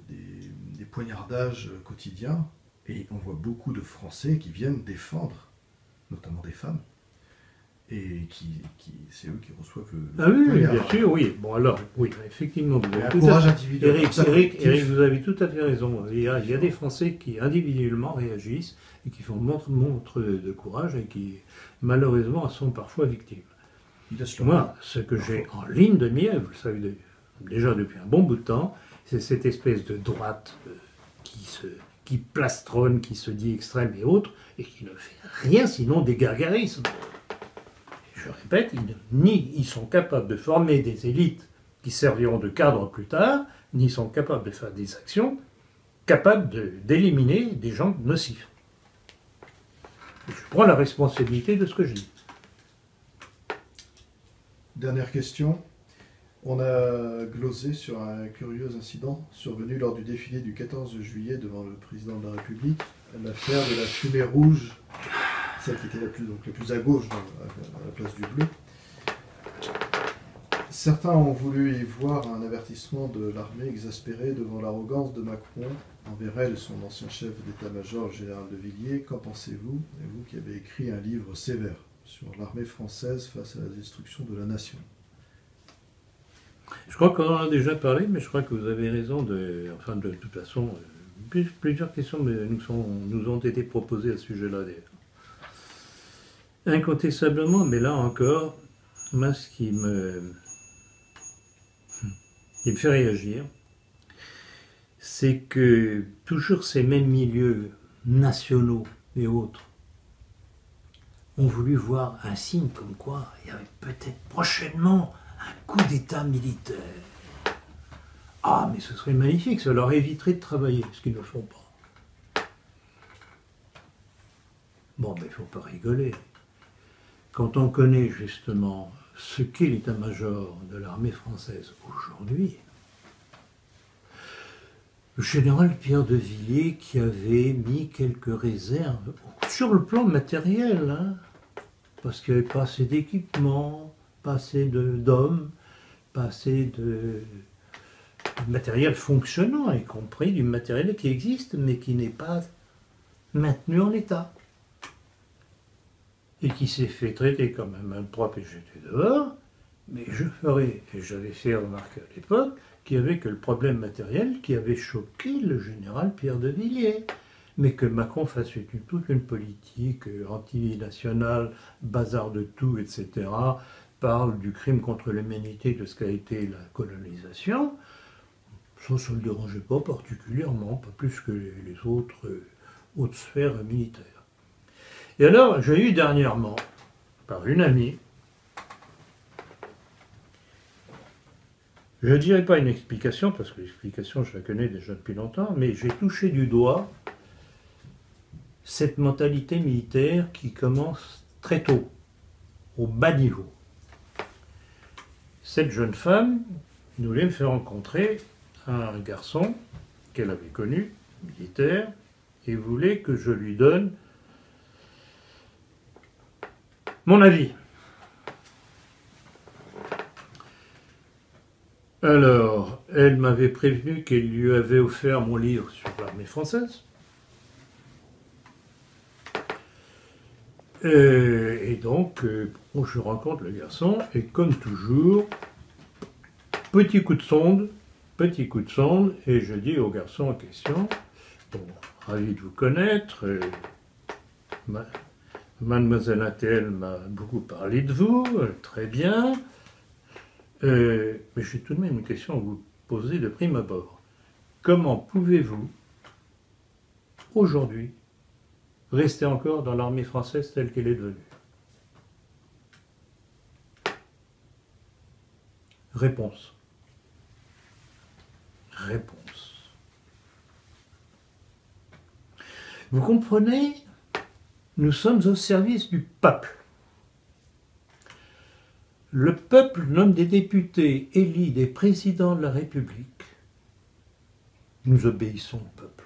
des poignardages quotidiens Et on voit beaucoup de Français qui viennent défendre, notamment des femmes, et c'est eux qui reçoivent le... Ah oui, bien sûr, oui. Bon alors, oui, effectivement, vous avez courage individuel. Eric, vous avez tout à fait raison. Il y a des Français qui individuellement réagissent et qui font montre de courage et qui, malheureusement, sont parfois victimes. Moi, ce que j'ai en ligne de mire, vous le savez déjà depuis un bon bout de temps, c'est cette espèce de droite qui plastronne, qui se dit extrême et autres, et qui ne fait rien sinon des gargarismes. Je répète, ils sont capables de former des élites qui serviront de cadre plus tard, ni sont capables de faire des actions capables d'éliminer des gens nocifs. Et je prends la responsabilité de ce que je dis. Dernière question. On a glosé sur un curieux incident survenu lors du défilé du 14 juillet devant le président de la République, l'affaire de la fumée rouge, celle qui était la plus à gauche à la place du bleu. Certains ont voulu y voir un avertissement de l'armée exaspérée devant l'arrogance de Macron envers elle, son ancien chef d'état-major, le général de Villiers. Qu'en pensez-vous, et vous qui avez écrit un livre sévère sur l'armée française face à la destruction de la nation? Je crois qu'on en a déjà parlé, mais je crois que vous avez raison. De toute façon, plusieurs questions nous ont été proposées à ce sujet-là. Incontestablement, mais là encore, moi, ce qui me fait réagir, c'est que toujours ces mêmes milieux nationaux et autres ont voulu voir un signe comme quoi il y avait peut-être prochainement un coup d'État militaire. Ah, mais ce serait magnifique, ça leur éviterait de travailler, ce qu'ils ne font pas. Bon, mais il ne faut pas rigoler. Quand on connaît justement ce qu'est l'état-major de l'armée française aujourd'hui, le général Pierre de Villiers qui avait mis quelques réserves sur le plan matériel, hein, parce qu'il n'y avait pas assez d'équipements, pas assez d'hommes, pas assez de matériel fonctionnant, y compris du matériel qui existe, mais qui n'est pas maintenu en état. Et qui s'est fait traiter comme un malpropre et jeté dehors, mais je ferai, et j'avais fait remarquer à l'époque, qu'il n'y avait que le problème matériel qui avait choqué le général Pierre de Villiers. Mais que Macron fasse toute une politique anti-nationale, bazar de tout, etc., parle du crime contre l'humanité, de ce qu'a été la colonisation, ça ne le dérangeait pas particulièrement, pas plus que les autres hautes sphères militaires. Et alors, j'ai eu dernièrement, par une amie, je ne dirais pas une explication, parce que l'explication, je la connais déjà depuis longtemps, mais j'ai touché du doigt cette mentalité militaire qui commence très tôt, au bas niveau. Cette jeune femme voulait me faire rencontrer un garçon qu'elle avait connu, militaire, et voulait que je lui donne mon avis. Alors, elle m'avait prévenu qu'elle lui avait offert mon livre sur l'armée française. Et donc, je rencontre le garçon, et comme toujours, petit coup de sonde, et je dis au garçon en question, bon, ravi de vous connaître, mademoiselle Intel m'a beaucoup parlé de vous, très bien, mais j'ai tout de même une question à vous poser de prime abord. Comment pouvez-vous, aujourd'hui, rester encore dans l'armée française telle qu'elle est devenue? Réponse. Vous comprenez? Nous sommes au service du peuple. Le peuple nomme des députés, élit des présidents de la République. Nous obéissons au peuple.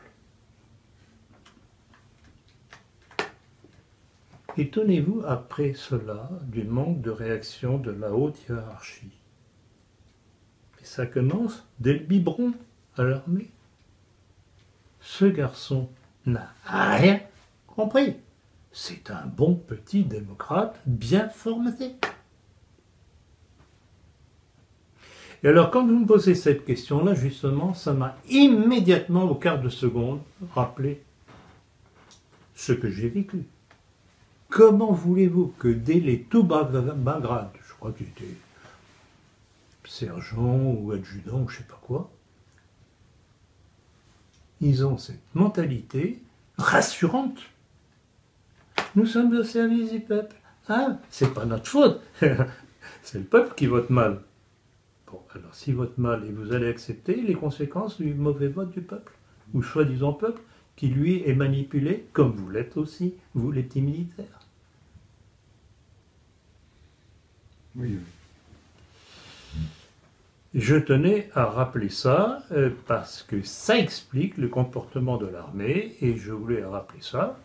Étonnez-vous après cela du manque de réaction de la haute hiérarchie. Et ça commence dès le biberon à l'armée. Ce garçon n'a rien compris. C'est un bon petit démocrate bien formaté. Et alors, quand vous me posez cette question-là, justement, ça m'a immédiatement, au quart de seconde, rappelé ce que j'ai vécu. Comment voulez-vous que dès les tout bas grades, je crois qu'il était sergent ou adjudant ou je ne sais pas quoi, ils ont cette mentalité rassurante. Nous sommes au service du peuple. Ah, c'est pas notre faute. C'est le peuple qui vote mal. Bon, alors s'il vote mal, et vous allez accepter les conséquences du mauvais vote du peuple, ou soi-disant peuple, qui lui est manipulé, comme vous l'êtes aussi, vous les petits militaires. Oui. Je tenais à rappeler ça parce que ça explique le comportement de l'armée et je voulais rappeler ça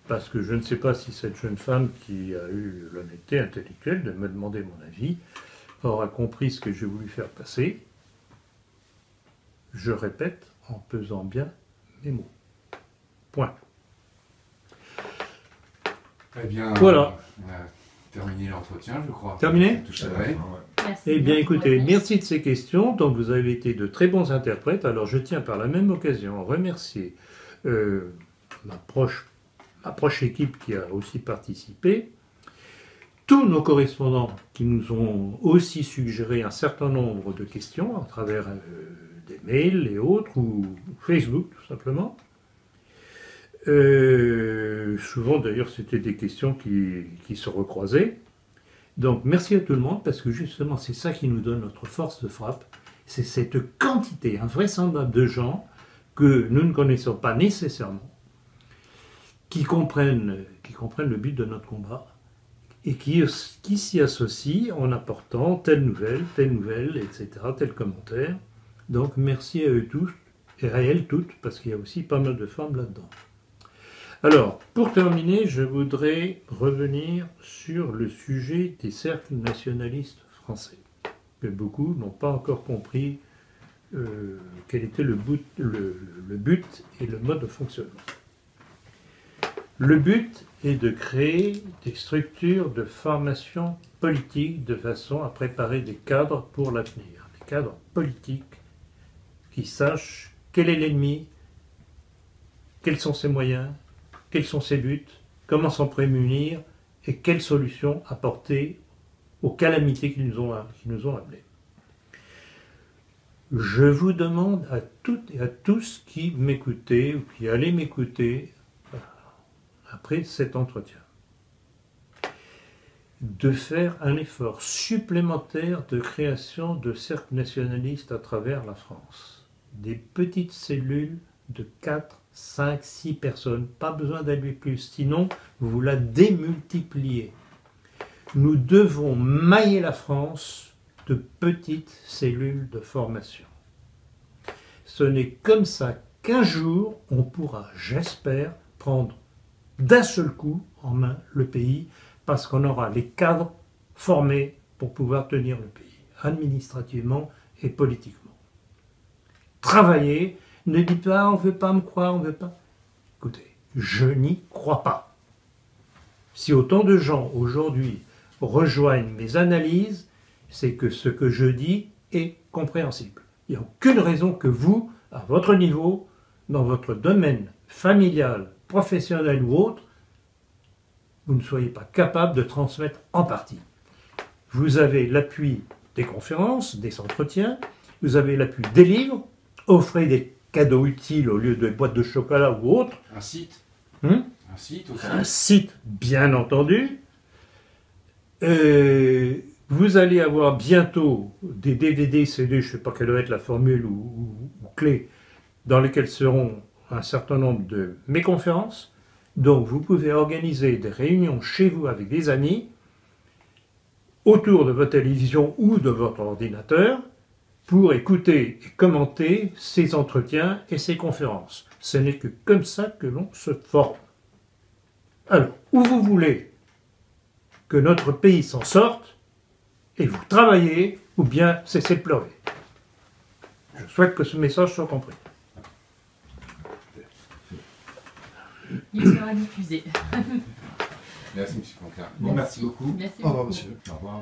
parce que je ne sais pas si cette jeune femme qui a eu l'honnêteté intellectuelle de me demander mon avis aura compris ce que j'ai voulu faire passer. Je répète en pesant bien mes mots. Point. Eh bien, voilà. On a terminé l'entretien, je crois. Terminé ? Tout à fait. Merci. Eh bien, écoutez, merci de ces questions. Donc, vous avez été de très bons interprètes. Alors, je tiens par la même occasion à remercier ma proche équipe qui a aussi participé, tous nos correspondants qui nous ont aussi suggéré un certain nombre de questions à travers des mails et autres, ou Facebook, tout simplement. Souvent, d'ailleurs, c'était des questions qui se recroisaient. Donc, merci à tout le monde, parce que justement, c'est ça qui nous donne notre force de frappe. C'est cette quantité invraisemblable de gens que nous ne connaissons pas nécessairement, qui comprennent le but de notre combat, et qui s'y associent en apportant telle nouvelle, etc., tel commentaire. Donc, merci à eux tous, et à elles toutes, parce qu'il y a aussi pas mal de femmes là-dedans. Alors, pour terminer, je voudrais revenir sur le sujet des cercles nationalistes français, que beaucoup n'ont pas encore compris quel était le but et le mode de fonctionnement. Le but est de créer des structures de formation politique de façon à préparer des cadres pour l'avenir, des cadres politiques qui sachent quel est l'ennemi, quels sont ses moyens, quels sont ses buts, comment s'en prémunir et quelles solutions apporter aux calamités qui nous ont amenés. Je vous demande à toutes et à tous qui m'écoutez ou qui allez m'écouter après cet entretien de faire un effort supplémentaire de création de cercles nationalistes à travers la France. Des petites cellules de 4, 5, 6 personnes, pas besoin d'aller plus, sinon vous la démultipliez. Nous devons mailler la France de petites cellules de formation. Ce n'est comme ça qu'un jour on pourra, j'espère, prendre d'un seul coup en main le pays, parce qu'on aura les cadres formés pour pouvoir tenir le pays, administrativement et politiquement. Travailler, ne dites pas, on ne veut pas me croire, on ne veut pas. Écoutez, je n'y crois pas. Si autant de gens aujourd'hui rejoignent mes analyses, c'est que ce que je dis est compréhensible. Il n'y a aucune raison que vous, à votre niveau, dans votre domaine familial, professionnel ou autre, vous ne soyez pas capable de transmettre en partie. Vous avez l'appui des conférences, des entretiens, vous avez l'appui des livres, offrez des cadeaux utiles au lieu de boîtes de chocolat ou autre. Un site. Un site aussi. Un site, bien entendu. Vous allez avoir bientôt des DVD, CD, je ne sais pas quelle va être la formule ou clé, dans lesquelles seront un certain nombre de mes conférences. Donc vous pouvez organiser des réunions chez vous avec des amis, autour de votre télévision ou de votre ordinateur, pour écouter et commenter ces entretiens et ces conférences. Ce n'est que comme ça que l'on se forme. Alors, où vous voulez que notre pays s'en sorte, et vous travaillez, ou bien cessez de pleurer. Je souhaite que ce message soit compris. il sera diffusé. Merci, M. Plancard. Bon, merci beaucoup. Merci Au revoir, beaucoup. monsieur. Au revoir.